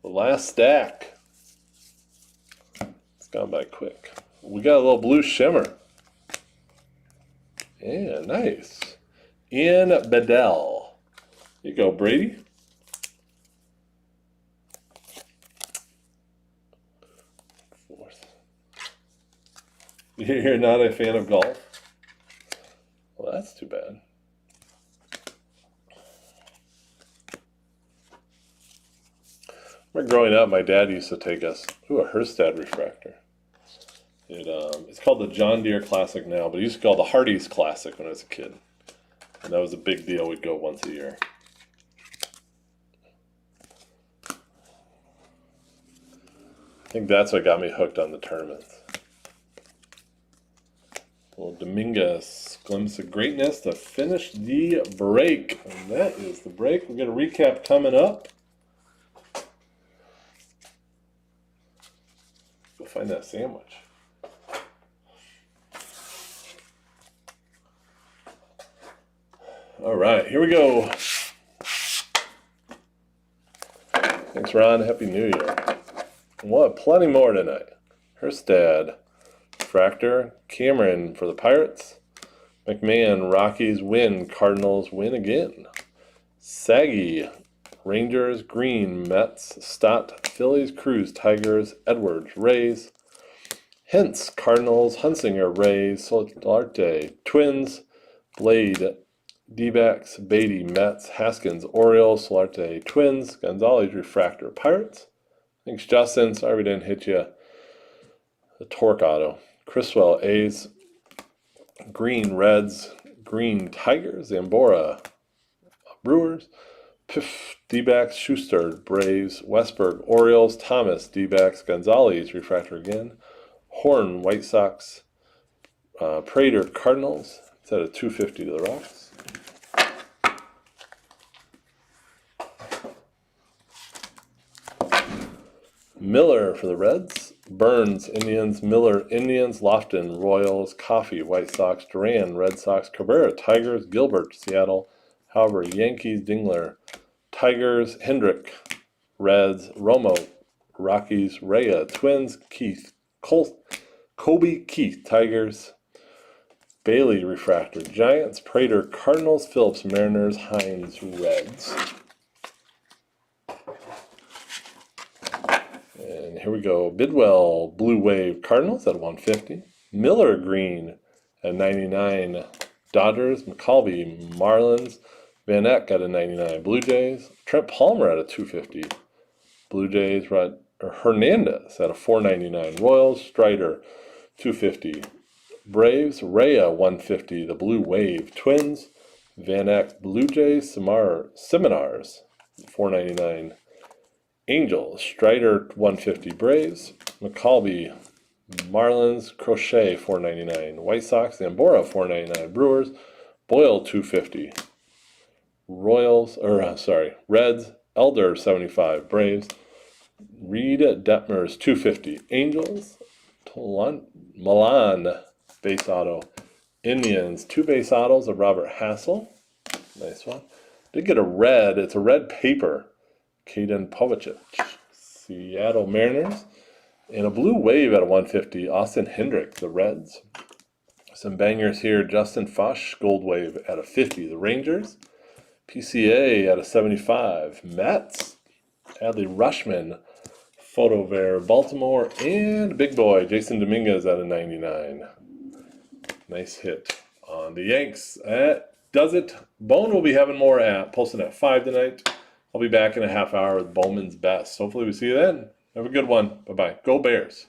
The last stack. It's gone by quick. We got a little blue shimmer. Yeah, nice. Ian Bedell. Here you go, Brady. Fourth. You're not a fan of golf? Well, that's too bad. Remember growing up, my dad used to take us to a Herstad refractor. It's called the John Deere Classic now, but it used to be called the Hardee's Classic when I was a kid. And that was a big deal. We'd go once a year. I think that's what got me hooked on the tournaments. Well, Dominguez, glimpse of greatness to finish the break. And that is the break. We're going to recap coming up. Go find that sandwich. All right, here we go. Thanks, Ron. Happy New Year. We'll have plenty more tonight. Herstad, Fractor, Cameron for the Pirates. McMahon, Rockies win, Cardinals win again. Saggy, Rangers, Green, Mets, Stott, Phillies, Cruz, Tigers, Edwards, Rays. Hintz, Cardinals, Hunsinger, Rays, Solarte, Twins, Blade, D-backs, Beatty, Mets, Haskins, Orioles, Solarte, Twins, Gonzalez, Refractor, Pirates. Thanks, Justin. Sorry we didn't hit you. The Torque Auto. Criswell, A's. Green, Reds. Green, Tigers. Zambora, Brewers. Piff, D-backs, Schuster, Braves. Westberg, Orioles. Thomas, D-backs. Gonzalez, Refractor again. Horn, White Sox. Prater, Cardinals. It's at a 250 to the Rocks. Miller for the Reds. Burns, Indians. Miller, Indians. Lofton, Royals. Coffee, White Sox. Duran, Red Sox. Cabrera, Tigers. Gilbert, Seattle. However, Yankees. Dingler, Tigers. Hendrick, Reds. Romo, Rockies. Rea, Twins. Keith, Kobe, Keith, Tigers. Bailey, Refractor, Giants. Prater, Cardinals. Phillips, Mariners. Hines, Reds. And here we go. Bidwell, Blue Wave, Cardinals at 150. Miller, Green at 99. Dodgers. McCalvy, Marlins. Van Eck at a 99. Blue Jays. Trent Palmer at a 250. Blue Jays. Hernandez at a 499. Royals. Strider, 250. Braves. Rea, 150. The Blue Wave. Twins. Van Eck. Blue Jays. Seminars, 499. Angels, Strider, 150. Braves, McCalvy, Marlins, Crochet, 499. White Sox, Zambora, 499. Brewers, Boyle, 250. Reds, Elder, 75. Braves, Reed, Detmers, 250. Angels, Milan, base auto. Indians, 2 base autos of Robert Hassel. Nice one. Did get a red. It's a red paper. Caden Povich, Seattle Mariners, and a Blue Wave at a 150, Austin Hendrick, the Reds. Some bangers here, Justin Fosh, Gold Wave at a 50, the Rangers. PCA at a 75, Mets, Adley Rushman, Photovare, Baltimore, and big boy, Jason Dominguez at a 99. Nice hit on the Yanks. That does it. Bone will be having more posted at 5 tonight. I'll be back in a half hour with Bowman's Best. Hopefully we see you then. Have a good one. Bye-bye. Go Bears.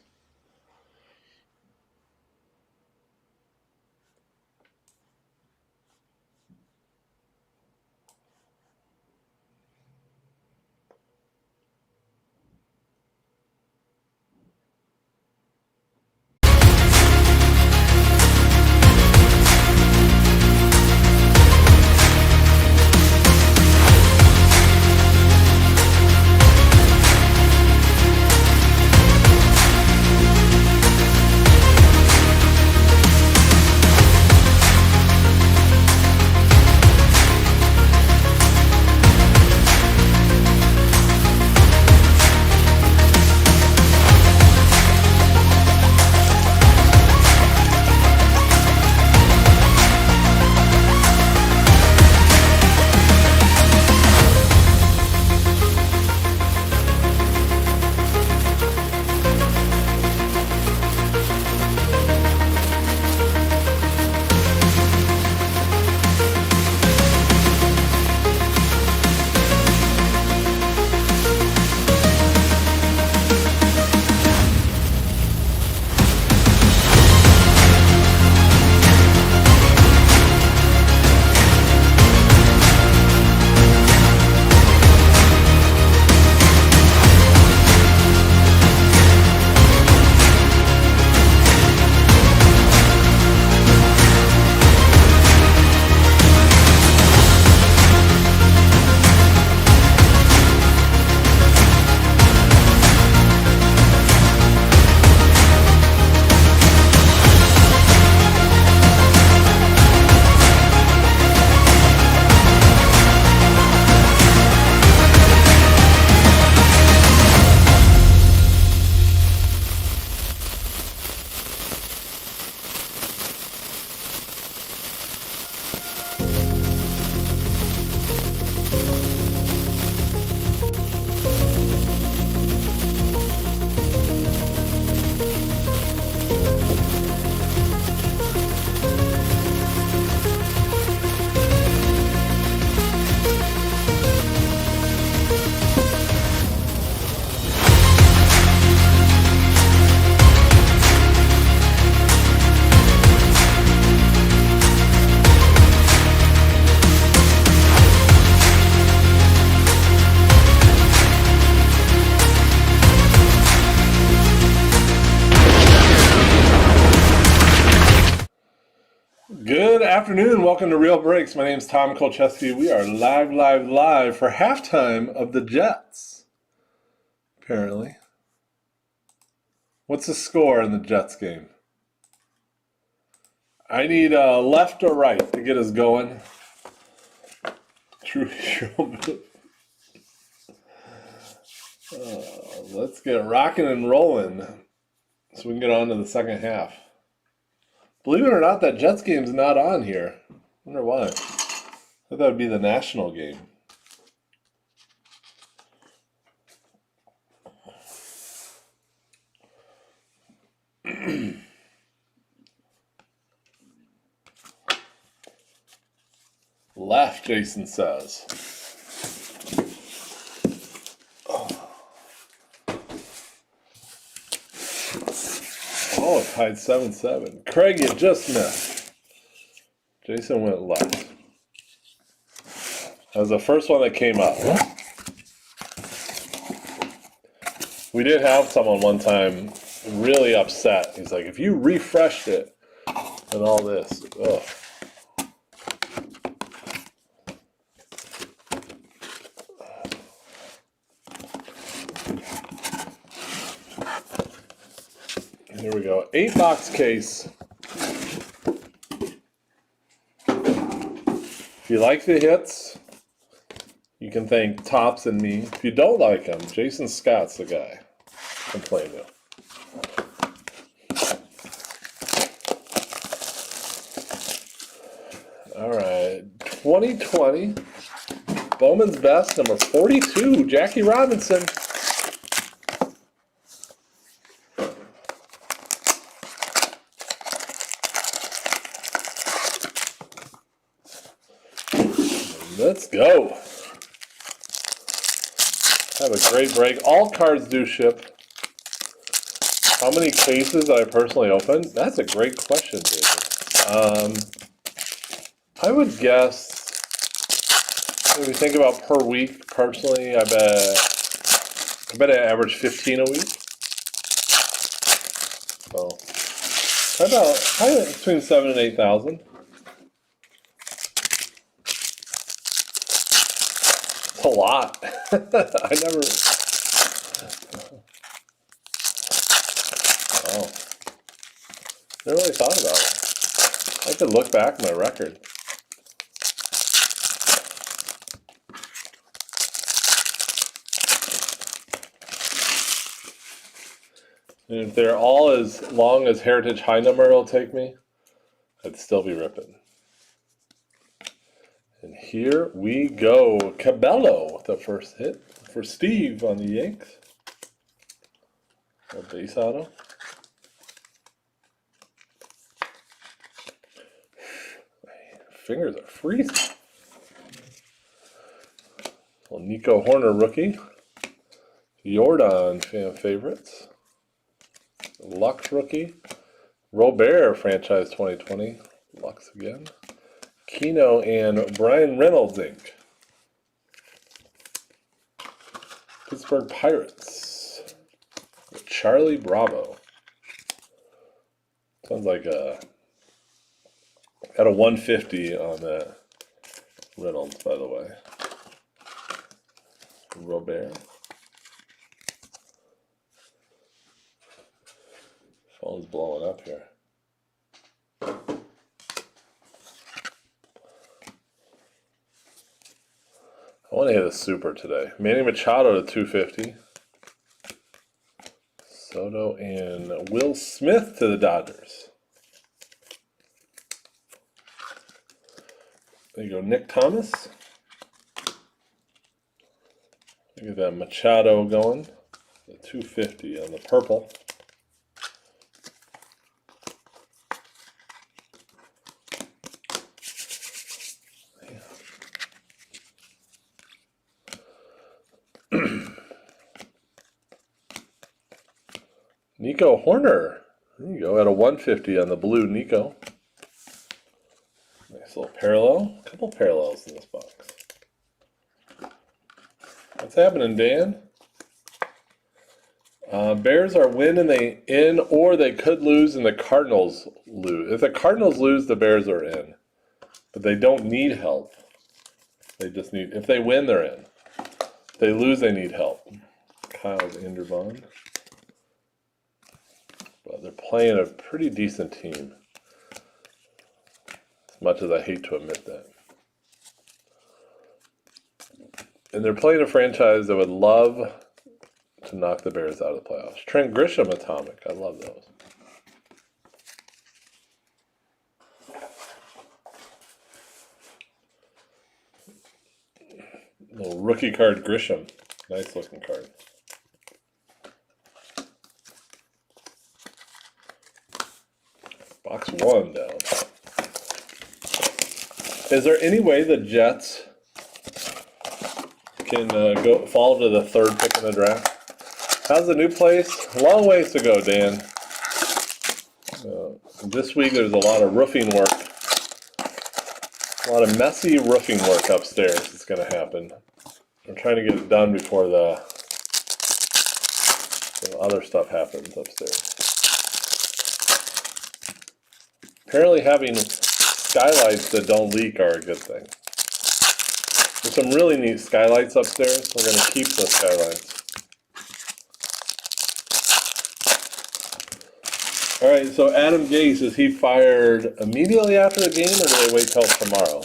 afternoon. Welcome to Real Breaks. My name is Tom Kolcheski. We are live for halftime of the Jets. Apparently. What's the score in the Jets game? I need left or right to get us going. True hero move. Let's get rocking and rolling so we can get on to the second half. Believe it or not, that Jets game's not on here. I wonder why. I thought that would be the national game. Left, Jason says. Oh, it tied 7-7. Craig, you just missed. Jason went left. That was the first one that came up. We did have someone one time really upset. He's like, if you refreshed it and all this, ugh. Here we go. 8-box case. If you like the hits, you can thank Tops and me. If you don't like them, Jason Scott's the guy. Complain to. All right. 2020. Bowman's best, number 42, Jackie Robinson. Let's go. Have a great break. All cards do ship. How many cases I personally opened? That's a great question, David. I would guess, if you think about per week, personally, I bet I average 15 a week. So, probably between 7,000 and 8,000. A lot. I never. Oh. Never really thought about it. I could look back at my record. And if they're all as long as Heritage High Number will take me, I'd still be ripping. And here we go. Cabello with the first hit for Steve on the Yanks. A base auto. My fingers are freezing. Well, Nico Horner rookie. Jordan fan favorites. Lux rookie. Robert franchise 2020. Lux again. Keno and Brian Reynolds Inc. Pittsburgh Pirates. Charlie Bravo. Sounds like got a 150 on that Reynolds, by the way. Robert. Phone's blowing up here. I want to hit a super today. Manny Machado to 250. Soto and Will Smith to the Dodgers. There you go, Nick Thomas. Look at that Machado going. The 250 on the purple. Nico Horner. There you go, at a 150 on the blue Nico. Nice little parallel. A couple parallels in this box. What's happening, Dan? Bears are in or they could lose and the Cardinals lose. If the Cardinals lose, the Bears are in. But they don't need help. They just need, if they win, they're in. If they lose, they need help. Kyle's Andrew Bond. But they're playing a pretty decent team. As much as I hate to admit that. And they're playing a franchise that would love to knock the Bears out of the playoffs. Trent Grisham Atomic. I love those. Little rookie card Grisham. Nice looking card. Box 1 down. Is there any way the Jets can go fall to the 3rd pick in the draft? How's the new place? A long ways to go, Dan. This week there's a lot of roofing work. A lot of messy roofing work upstairs is going to happen. I'm trying to get it done before the other stuff happens upstairs. Apparently having skylights that don't leak are a good thing. There's some really neat skylights upstairs. We're going to keep those skylights. All right, so Adam Gase, is he fired immediately after the game, or do they wait till tomorrow?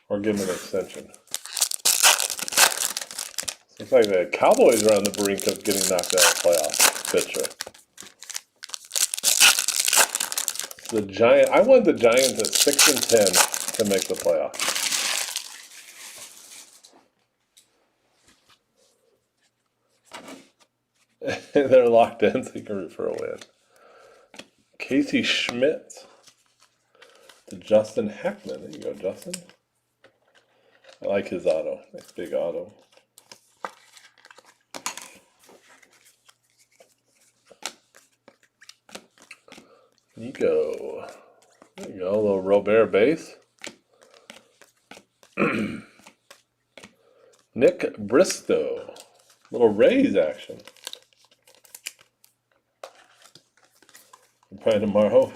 Or give him an extension? Looks like the Cowboys are on the brink of getting knocked out of the playoff picture. The Giants, I want the Giants at 6-10 to make the playoffs. They're locked in, so you can root for a win. Casey Schmidt to Justin Heckman. There you go, Justin. I like his auto. Nice big auto. Nico. There you go, a little Robert base. Nick Bristow. Little Rays action. Probably tomorrow.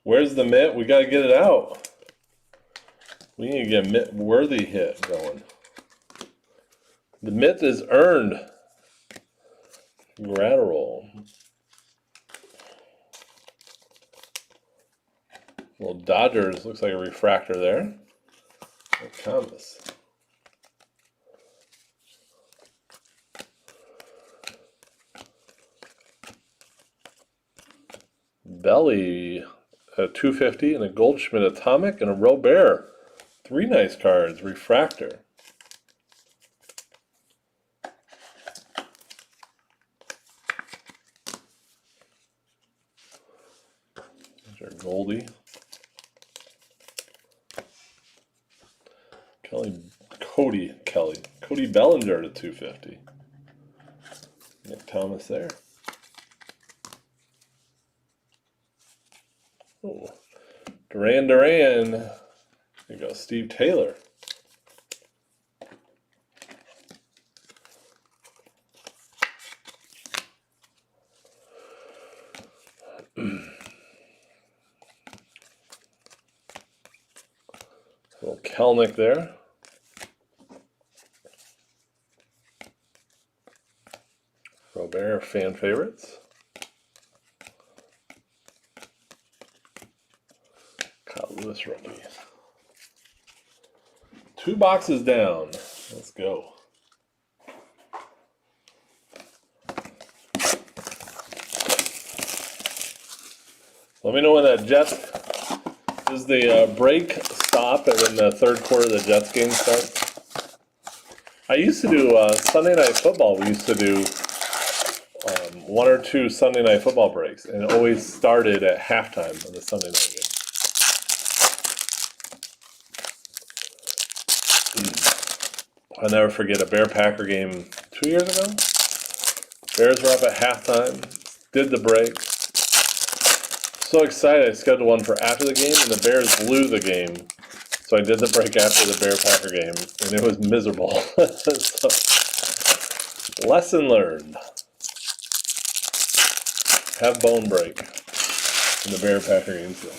Where's the mitt? We got to get it out. We need to get a mitt-worthy hit going. The mitt is earned. Gratterall. Little Dodgers. Looks like a refractor there. Thomas. Belly, a 250, and a Goldschmidt Atomic, and a Robert. 3 nice cards. Refractor. There's our Goldie. Cody Bellinger to 250. Nick Thomas there. Oh, Duran. There you go, Steve Taylor. Little Kelnick there. Robert, fan favorites. Kyle Lewis rookie. 2 boxes down. Let's go. Let me know when that Jets is the break stop and when the 3rd quarter of the Jets game starts. I used to do Sunday Night Football. We used to do 1 or 2 Sunday Night Football breaks, and it always started at halftime of the Sunday night game. I'll never forget a Bear-Packer game 2 years ago. Bears were up at halftime, did the break. So excited, I scheduled one for after the game, and the Bears blew the game. So I did the break after the Bear-Packer game, and it was miserable. So, lesson learned. have bone break in the Bear Packer game zone.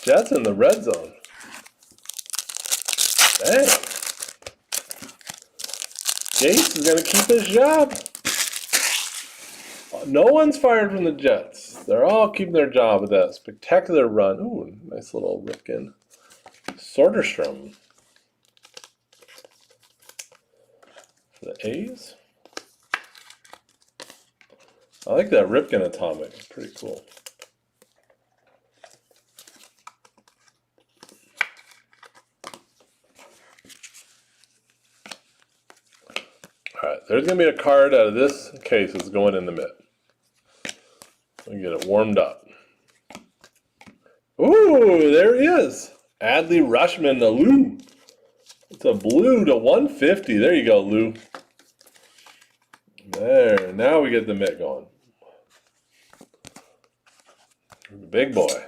Jets in the red zone. Dang. Jace is going to keep his job. No one's fired from the Jets. They're all keeping their job with that spectacular run. Ooh, nice little Ripken. Soderstrom. For the A's. I like that Ripken atomic. It's pretty cool. Alright, there's going to be a card out of this case that's going in the mitt. Let me get it warmed up. Ooh, there he is. Adley Rushman to Lou. It's a blue to 150. There you go, Lou. There, now we get the mitt going. The big boy.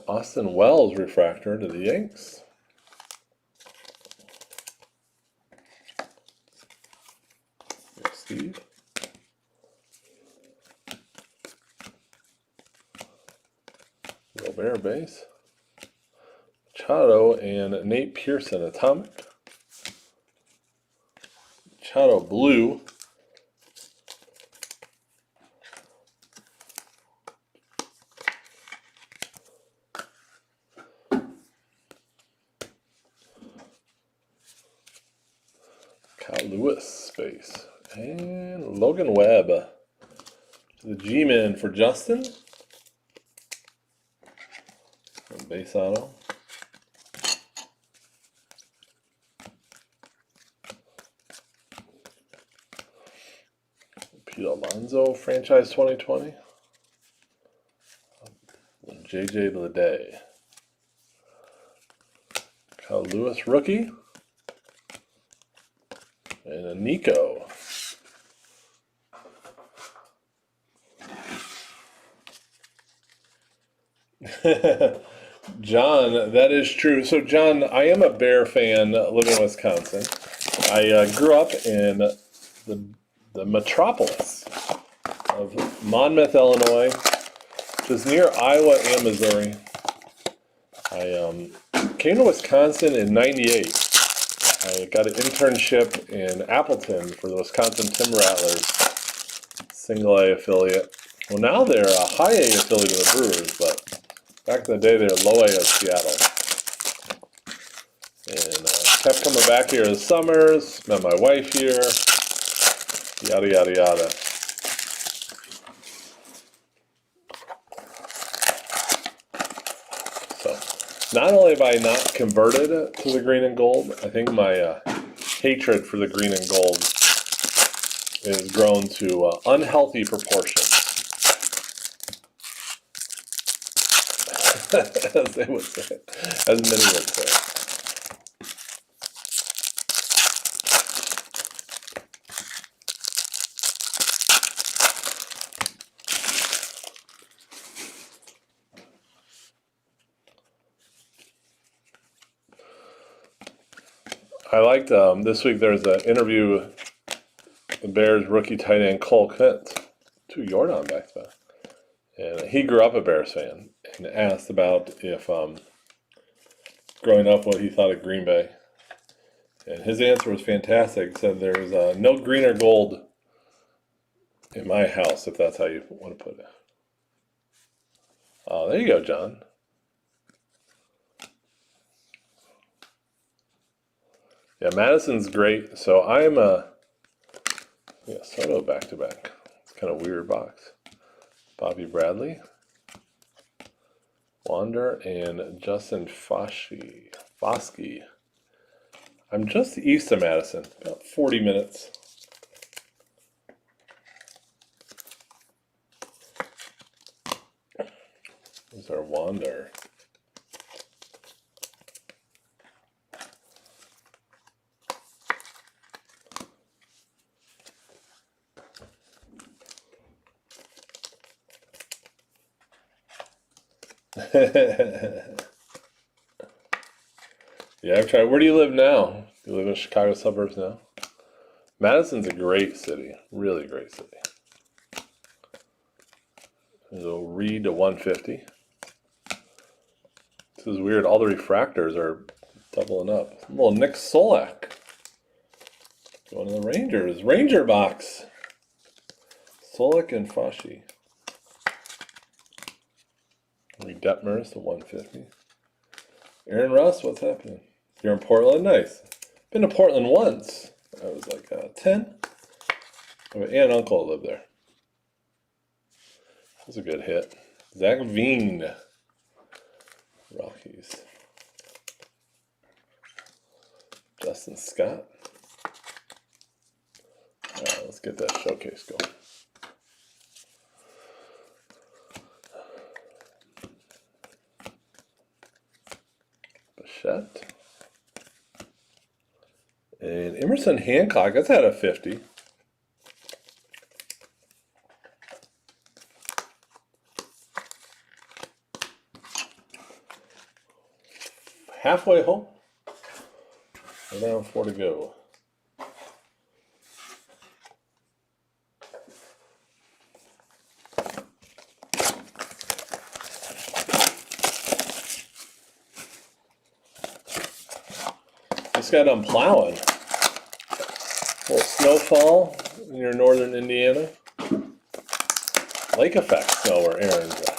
Austin Wells refractor to the Yanks. Steve. Robert base. Machado and Nate Pearson atomic. Machado blue. Kyle Lewis space. And Logan Webb to the G-Men for Justin. Base auto. Pete Alonso franchise 2020. JJ Bleday. Kyle Lewis rookie. And a Nico. John, that is true. So, John, I am a Bear fan living in Wisconsin. I grew up in the metropolis of Monmouth, Illinois, just near Iowa and Missouri. I came to Wisconsin in '98. I got an internship in Appleton for the Wisconsin Timber Rattlers, single A affiliate. Well, now they're a high A affiliate of the Brewers, but back in the day they were low A of Seattle. And kept coming back here in the summers, met my wife here, yada, yada, yada. Not only have I not converted to the green and gold, I think my hatred for the green and gold is grown to unhealthy proportions. As they would say, as many would say. I liked this week. There's an interview with the Bears rookie tight end Cole Kent, to Jordan back then, and he grew up a Bears fan and asked about if growing up what he thought of Green Bay, and his answer was fantastic. He said there's no green or gold in my house, if that's how you want to put it. Oh, there you go, John. Yeah, Madison's great. So I'm Soto back to back. It's kind of a weird box. Bobby Bradley, Wander, and Justin Foskey. I'm just east of Madison, about 40 minutes. There's our Wander. Yeah, I've tried. Where do you live now? You live in Chicago suburbs now? Madison's a great city. Really great city. So Reed to 150. This is weird. All the refractors are doubling up. A little Nick Solak. Going to the Rangers. Ranger box. Solak and Fashi. Reed Detmers to 150. Aaron Russ, what's happening? You're in Portland? Nice. Been to Portland once. I was like 10. My aunt and uncle lived there. That was a good hit. Zach Veen. Rockies. Justin Scott. Alright, let's get that showcase going. Bichette. And Emerson Hancock, that's at a 50. Halfway home. We're down 4 to go. Just got done plowing. A little snowfall in your northern Indiana. Lake effect snow where Aaron's at.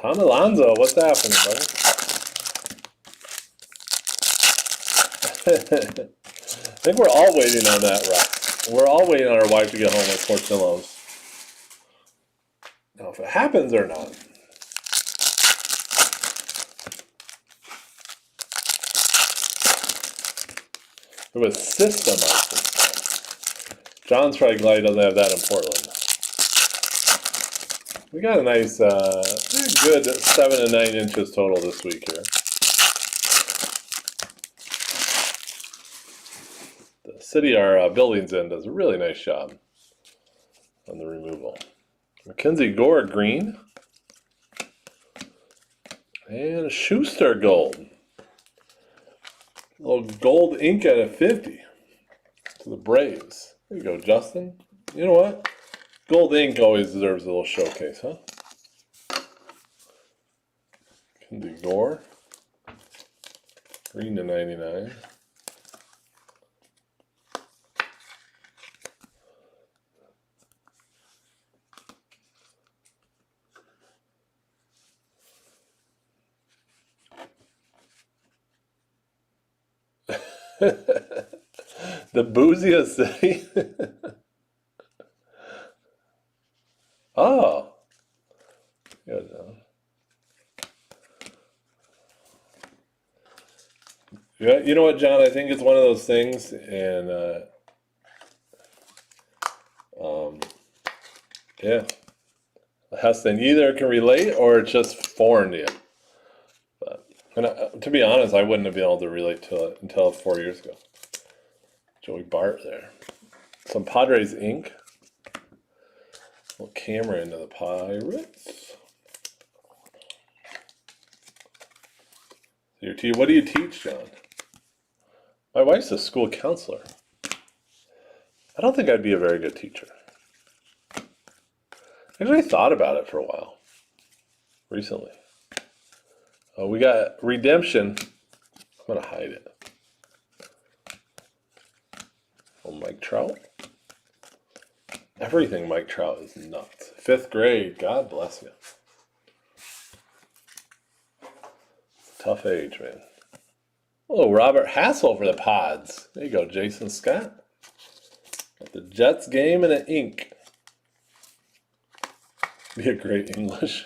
Tom Alonso, what's happening, buddy? I think we're all waiting on that, right? We're all waiting on our wife to get home with Portillo's. Now, if it happens or not. It was system, I think. John's probably glad he doesn't have that in Portland. We got a nice, good 7 to 9 inches total this week here. The city our building's in does a really nice job on the removal. Mackenzie Gore green. And Schuster gold. A little gold ink at a 50 to the Braves. There you go, Justin. You know what? Gold ink always deserves a little showcase, huh? Mackenzie Gore. Green to 99. The booziest city. Oh. Good. Yeah, you know what, John? I think it's one of those things, and yeah, Heston either can relate or it's just foreign to you. But to be honest, I wouldn't have been able to relate to it until 4 years ago. Joey Bart there. Some Padres ink. Little camera into the Pirates. What do you teach, John? My wife's a school counselor. I don't think I'd be a very good teacher. Actually, I thought about it for a while. Recently. We got Redemption. I'm going to hide it. Oh, Mike Trout. Everything Mike Trout is nuts. 5th grade. God bless you. Tough age, man. Oh, Robert Hassel for the Pods. There you go, Jason Scott. Got the Jets game and an ink. Be a great English.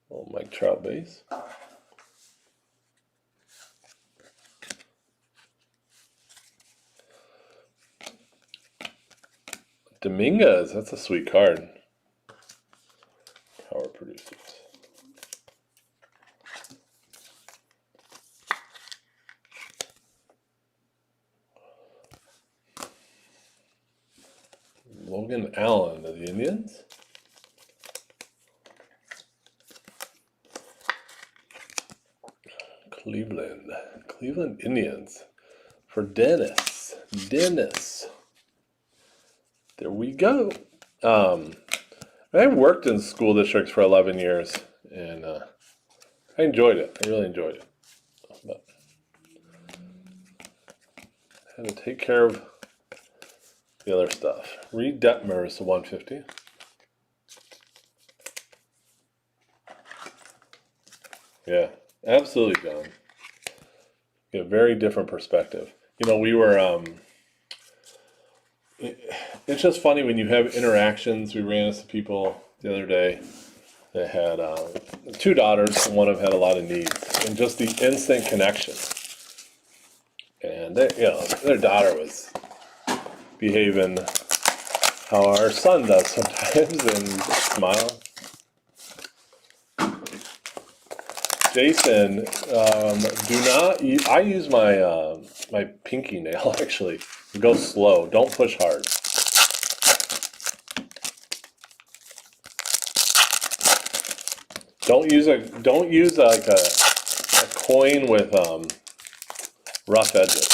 Oh, Mike Trout base. Dominguez, that's a sweet card. Logan Allen of the Indians. Cleveland Indians for Dennis. There we go. I worked in school districts for 11 years, and I enjoyed it. I really enjoyed it. But I had to take care of the other stuff. Reed Detmers, 150. Yeah, absolutely, John. A very different perspective. You know, we were, it's just funny when you have interactions. We ran into people the other day that had 2 daughters, and one of them had a lot of needs, and just the instant connection. And they, you know, their daughter was behaving how our son does sometimes, and just smile. Jason, do not. I use my my pinky nail actually. Go slow. Don't push hard. Don't use like a coin with rough edges.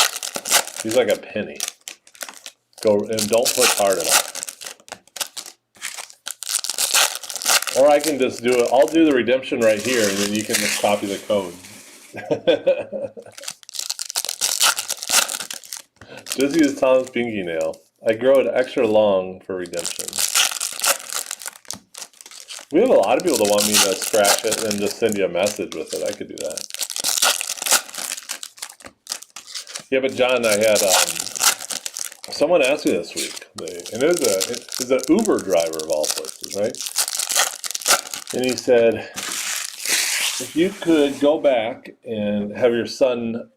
Use like a penny. Go and don't push hard enough. Or I can just do it. I'll do the redemption right here, and then you can just copy the code. Just use Tom's pinky nail. I grow it extra long for redemption. We have a lot of people that want me to scratch it and just send you a message with it. I could do that. Yeah, but John, I had someone asked me this week, and it was an Uber driver of all places, right? And he said, if you could go back and have your son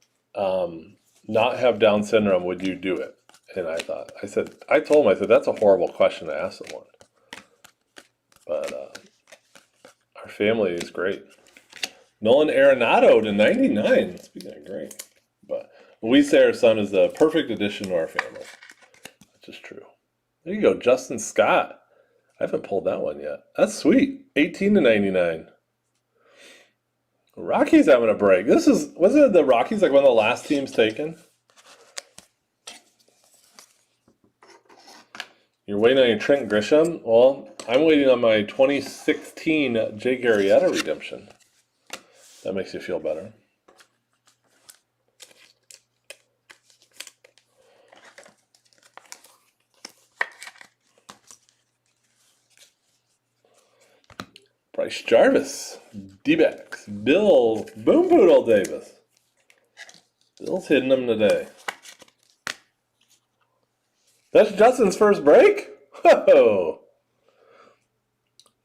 not have Down syndrome, would you do it? And I told him, that's a horrible question to ask someone. But our family is great. Nolan Arenado to 99. Speaking of great. But we say our son is the perfect addition to our family. That's just true. There you go, Justin Scott. I haven't pulled that one yet. That's sweet. 18 to 99. Rockies having a break. Wasn't it the Rockies like one of the last teams taken? You're waiting on your Trent Grisham? Well, I'm waiting on my 2016 Jake Arrieta redemption. That makes you feel better. Bryce Jarvis, D-backs, Bill, Boom Poodle Davis. Bill's hitting them today. That's Justin's first break? Whoa!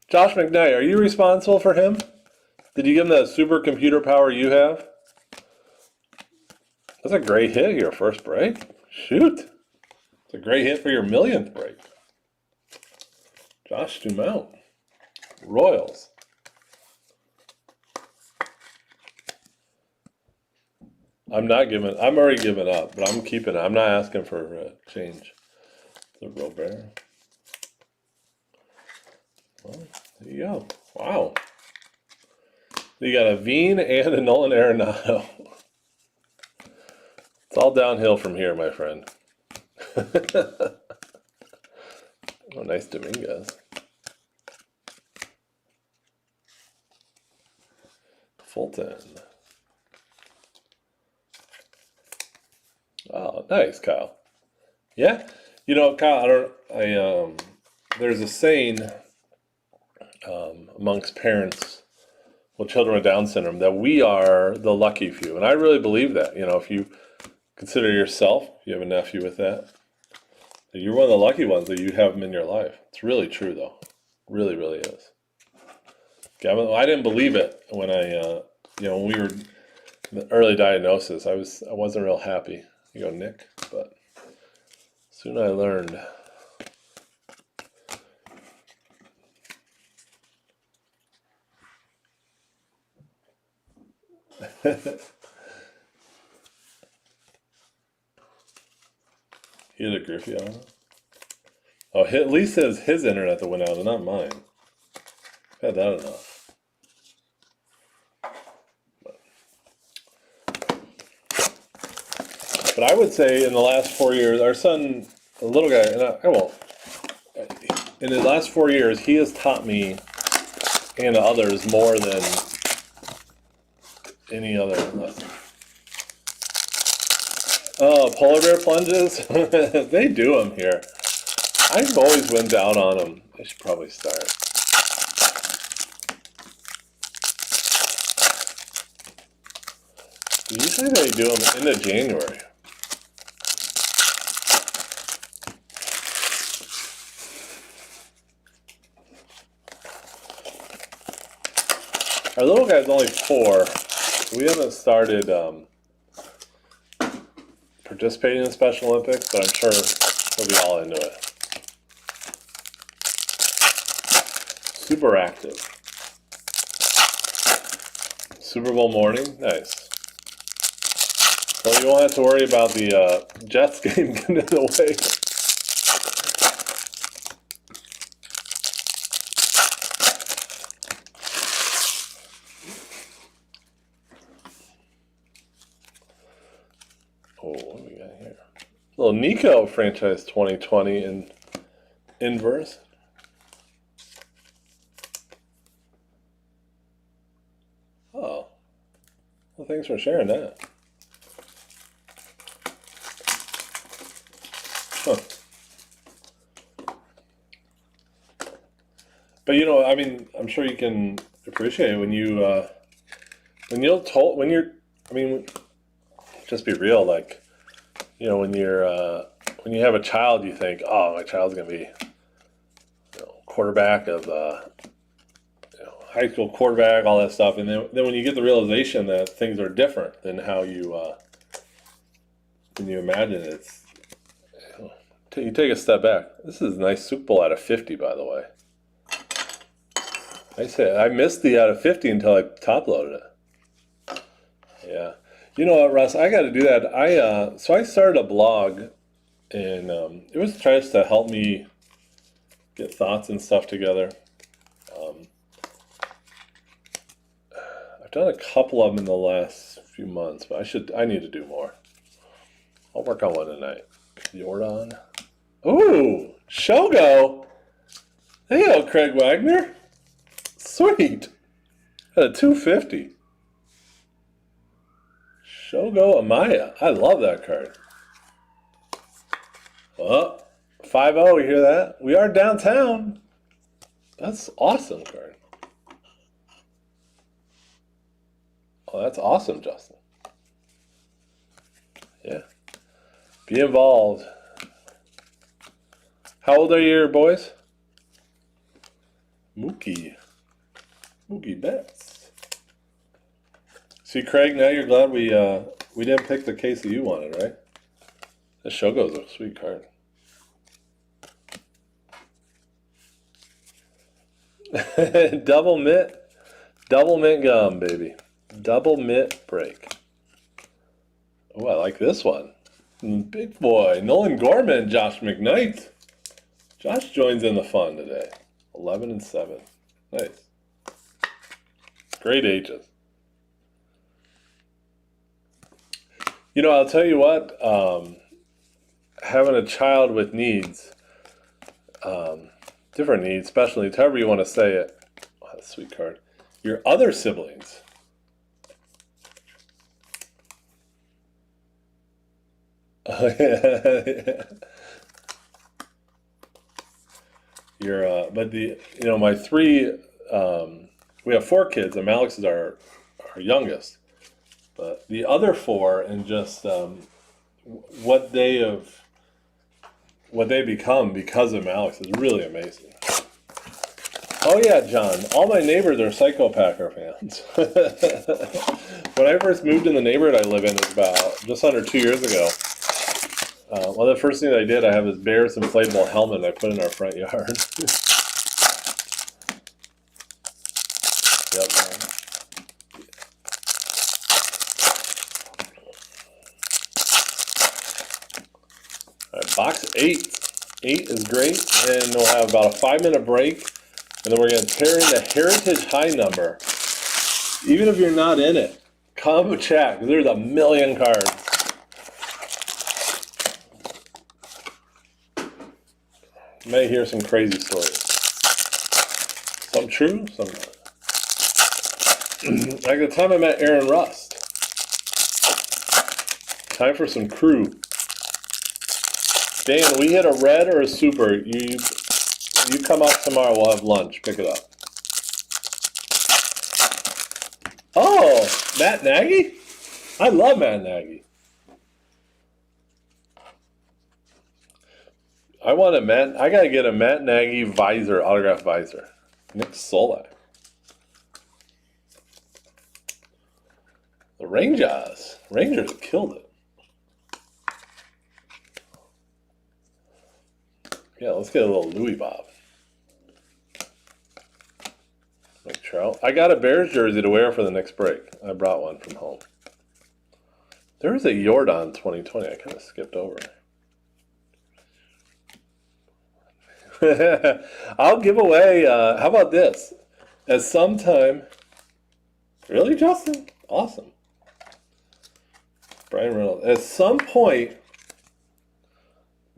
Josh McKnight, are you responsible for him? Did you give him that supercomputer power you have? That's a great hit, your first break. Shoot. It's a great hit for your millionth break. Josh Dumont. Royals. I'm already giving up, but I'm keeping it. I'm not asking for change. The Robert. Well, there you go. Wow. You got a Veen and a Nolan Arenado. It's all downhill from here, my friend. Oh, nice Dominguez. Fulton. Oh, nice, Kyle. Yeah, you know, Kyle. There's a saying amongst parents with children with Down syndrome that we are the lucky few, and I really believe that. You know, if you consider yourself, you have a nephew with that you're one of the lucky ones that you have them in your life. It's really true, though. Really, really is. I didn't believe it when when we were in the early diagnosis. I wasn't real happy. You go, Nick, but soon I learned. You had a Griffey on it? Oh, at least his internet that went out and not mine. I've had that enough. But I would say in the last 4 years, our son, the little guy, and I won't. In the last 4 years, he has taught me and others more than any other lesson. Oh, polar bear plunges? They do them here. I've always went down on them. I should probably start. Usually they do them into January. Our little guy's only 4. We haven't started participating in the Special Olympics, but I'm sure he'll be all into it. Super active. Super Bowl morning? Nice. Well, you won't have to worry about the Jets game getting in the way. Oh, what do we got here? Little Nico franchise 2020 in inverse. Oh. Well, thanks for sharing that. Huh. But you know, I mean, I'm sure you can appreciate it when you're, I mean, just be real, like, you know, when you have a child, you think, oh, my child's gonna be, quarterback of, high school quarterback, all that stuff, and then when you get the realization that things are different than how you, when you imagine it, it's, you take a step back. This is a nice Super Bowl out of 50, by the way. I missed the out of 50 until I top loaded it. Yeah. You know what, Russ? I got to do that. So I started a blog, and it was tries to help me get thoughts and stuff together. I've done a couple of them in the last few months, but I need to do more. I'll work on one tonight. Jordan. Ooh, Shogo. There you go, Craig Wagner. Sweet. At a 250. Shogo Amaya. I love that card. Oh, 5-0, you hear that? We are downtown. That's awesome card. Oh, that's awesome, Justin. Yeah. Be involved. How old are your boys? Mookie Betts. See, Craig, now you're glad we didn't pick the case that you wanted, right? The Shogo's a sweet card. Double mint gum, baby. Double mint break. Oh, I like this one. Big boy, Nolan Gorman, Josh McKnight. Josh joins in the fun today. 11-7. Nice. Great ages. You know, I'll tell you what, having a child with needs, different needs, special needs, however you want to say it. Oh, that's a sweet card. Your other siblings. Oh, yeah. My 3, we have 4 kids, and Alex is our youngest. But the other 4, and just what they become because of Alex is really amazing. Oh yeah, John. All my neighbors are Psycho Packer fans. When I first moved in the neighborhood I live in, it was about just under 2 years ago. One of the first things I did, I have this Bears inflatable helmet I put in our front yard. Yep. All right, box 8. 8 is great, and we'll have about a 5-minute break, and then we're going to tear in the Heritage High number. Even if you're not in it, come chat, because there's a million cards. You may hear some crazy stories. Some true, some not. Like the time I met Aaron Rust. Time for some crew. Dan, we hit a red or a super. You come up tomorrow, we'll have lunch. Pick it up. Oh, Matt Nagy? I love Matt Nagy. I gotta get a Matt Nagy visor, autograph visor. Nick Solak. The Rangers killed it. Yeah, let's get a little Louis Bob. Mike Trout. I got a Bears jersey to wear for the next break. I brought one from home. There was a Jordan 2020. I kind of skipped over it. I'll give away, how about this? At some time, really, Justin? Awesome. Brian Reynolds. At some point,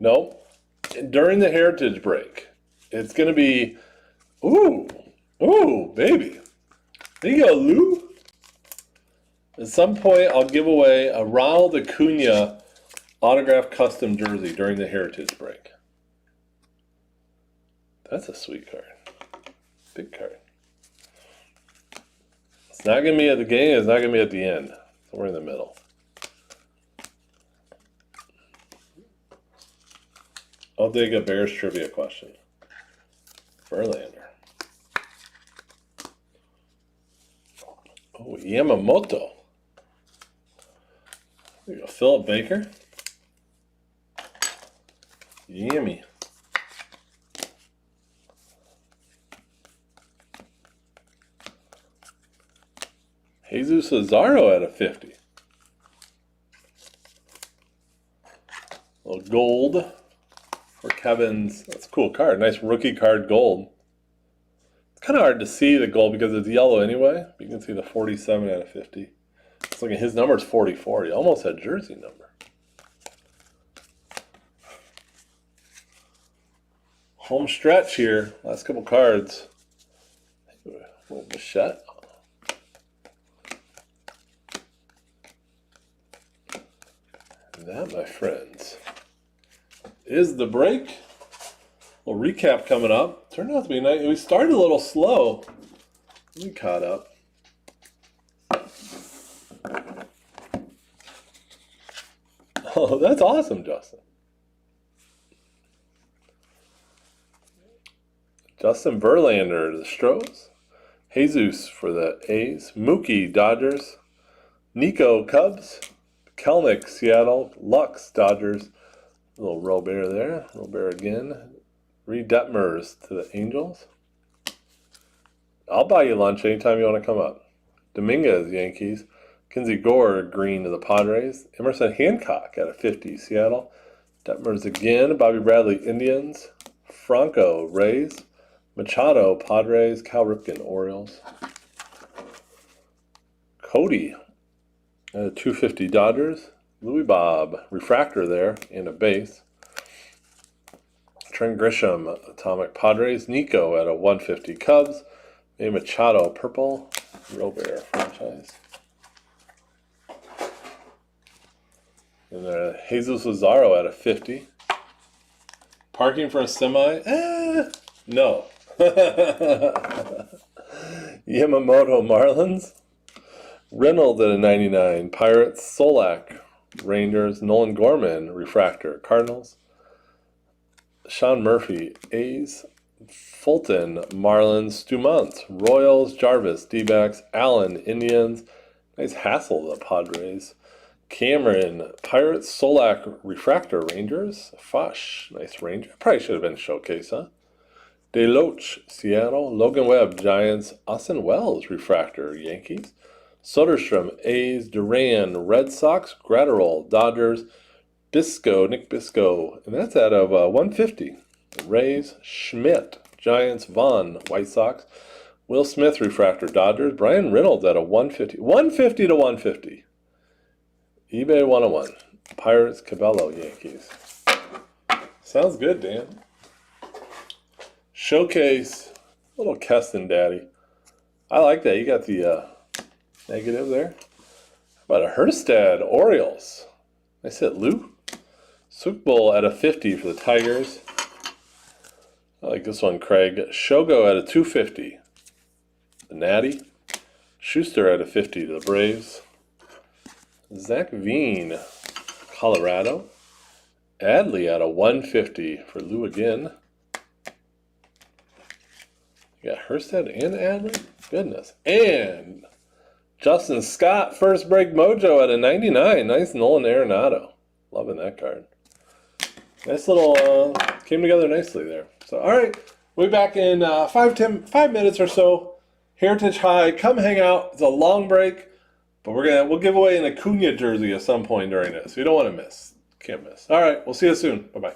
no, during the Heritage break, it's going to be, ooh, baby. There you go, Lou. At some point, I'll give away a Ronald Acuna autographed custom jersey during the Heritage break. That's a sweet card. Big card. It's not going to be at the game. It's not going to be at the end. Somewhere in the middle. I'll dig a Bears trivia question. Verlander. Oh, Yamamoto. There you go. Philip Baker. Yummy. Jesus Lazaro at a 50. A little gold for Kevin's. That's a cool card. Nice rookie card gold. It's kind of hard to see the gold because it's yellow anyway. But you can see the 47 out of 50. It's like his number is 44. He almost had jersey number. Home stretch here. Last couple cards. A little Bichette. And that, my friends, is the break. A little recap coming up. Turned out to be nice. We started a little slow. We caught up. Oh, that's awesome, Justin. Justin Verlander, the Stros. Jesus for the A's. Mookie, Dodgers. Nico, Cubs. Kelnick, Seattle. Lux, Dodgers. A little Robert there. Robert again. Reed Detmers to the Angels. I'll buy you lunch anytime you want to come up. Dominguez, Yankees. Kinsey Gore, green to the Padres. Emerson Hancock at a 50, Seattle. Detmers again. Bobby Bradley, Indians. Franco, Rays. Machado, Padres. Cal Ripken, Orioles. Cody at a 250, Dodgers. Louis Bob, refractor there, and a base. Trent Grisham, Atomic, Padres. Nico at a 150, Cubs. A Machado, purple. Robert, franchise. And Jesus Lazaro at a 50. Parking for a semi? No. Yamamoto, Marlins. Reynolds at a 99. Pirates, Solak, Rangers. Nolan Gorman, refractor, Cardinals. Sean Murphy, A's. Fulton, Marlins. Stumont, Royals. Jarvis, D-backs. Allen, Indians. Nice Hassel, the Padres. Cameron, Pirates. Solak, refractor, Rangers. Fosh, nice Ranger. Probably should have been showcase, huh? DeLoach, Seattle. Logan Webb, Giants. Austin Wells, refractor, Yankees. Soderstrom, A's. Duran, Red Sox. Gratterall, Dodgers. Bisco, Nick Bisco, and that's out of 150. Rays, Schmidt, Giants, Vaughn, White Sox, Will Smith, Refractor, Dodgers, Brian Reynolds at a 150. 150 to 150. eBay 101. Pirates, Cabello, Yankees. Sounds good, Dan. Showcase, little Keston Daddy. I like that. You got the negative there. How about a Hurstad, Orioles? Nice hit, Lou. Super Bowl at a 50 for the Tigers. I like this one, Craig. Shogo at a 250. The Natty. Schuster at a 50 to the Braves. Zach Veen, Colorado. Adley at a 150 for Lou again. You got Hurstad and Adley? Goodness. And Justin Scott, first break mojo at a 99. Nice Nolan Arenado. Loving that card. Nice little, came together nicely there. So, all right. We'll be back in 5 minutes or so. Heritage High, come hang out. It's a long break, but we'll give away an Acuna jersey at some point during this. So you don't want to miss. Can't miss. All right. We'll see you soon. Bye-bye.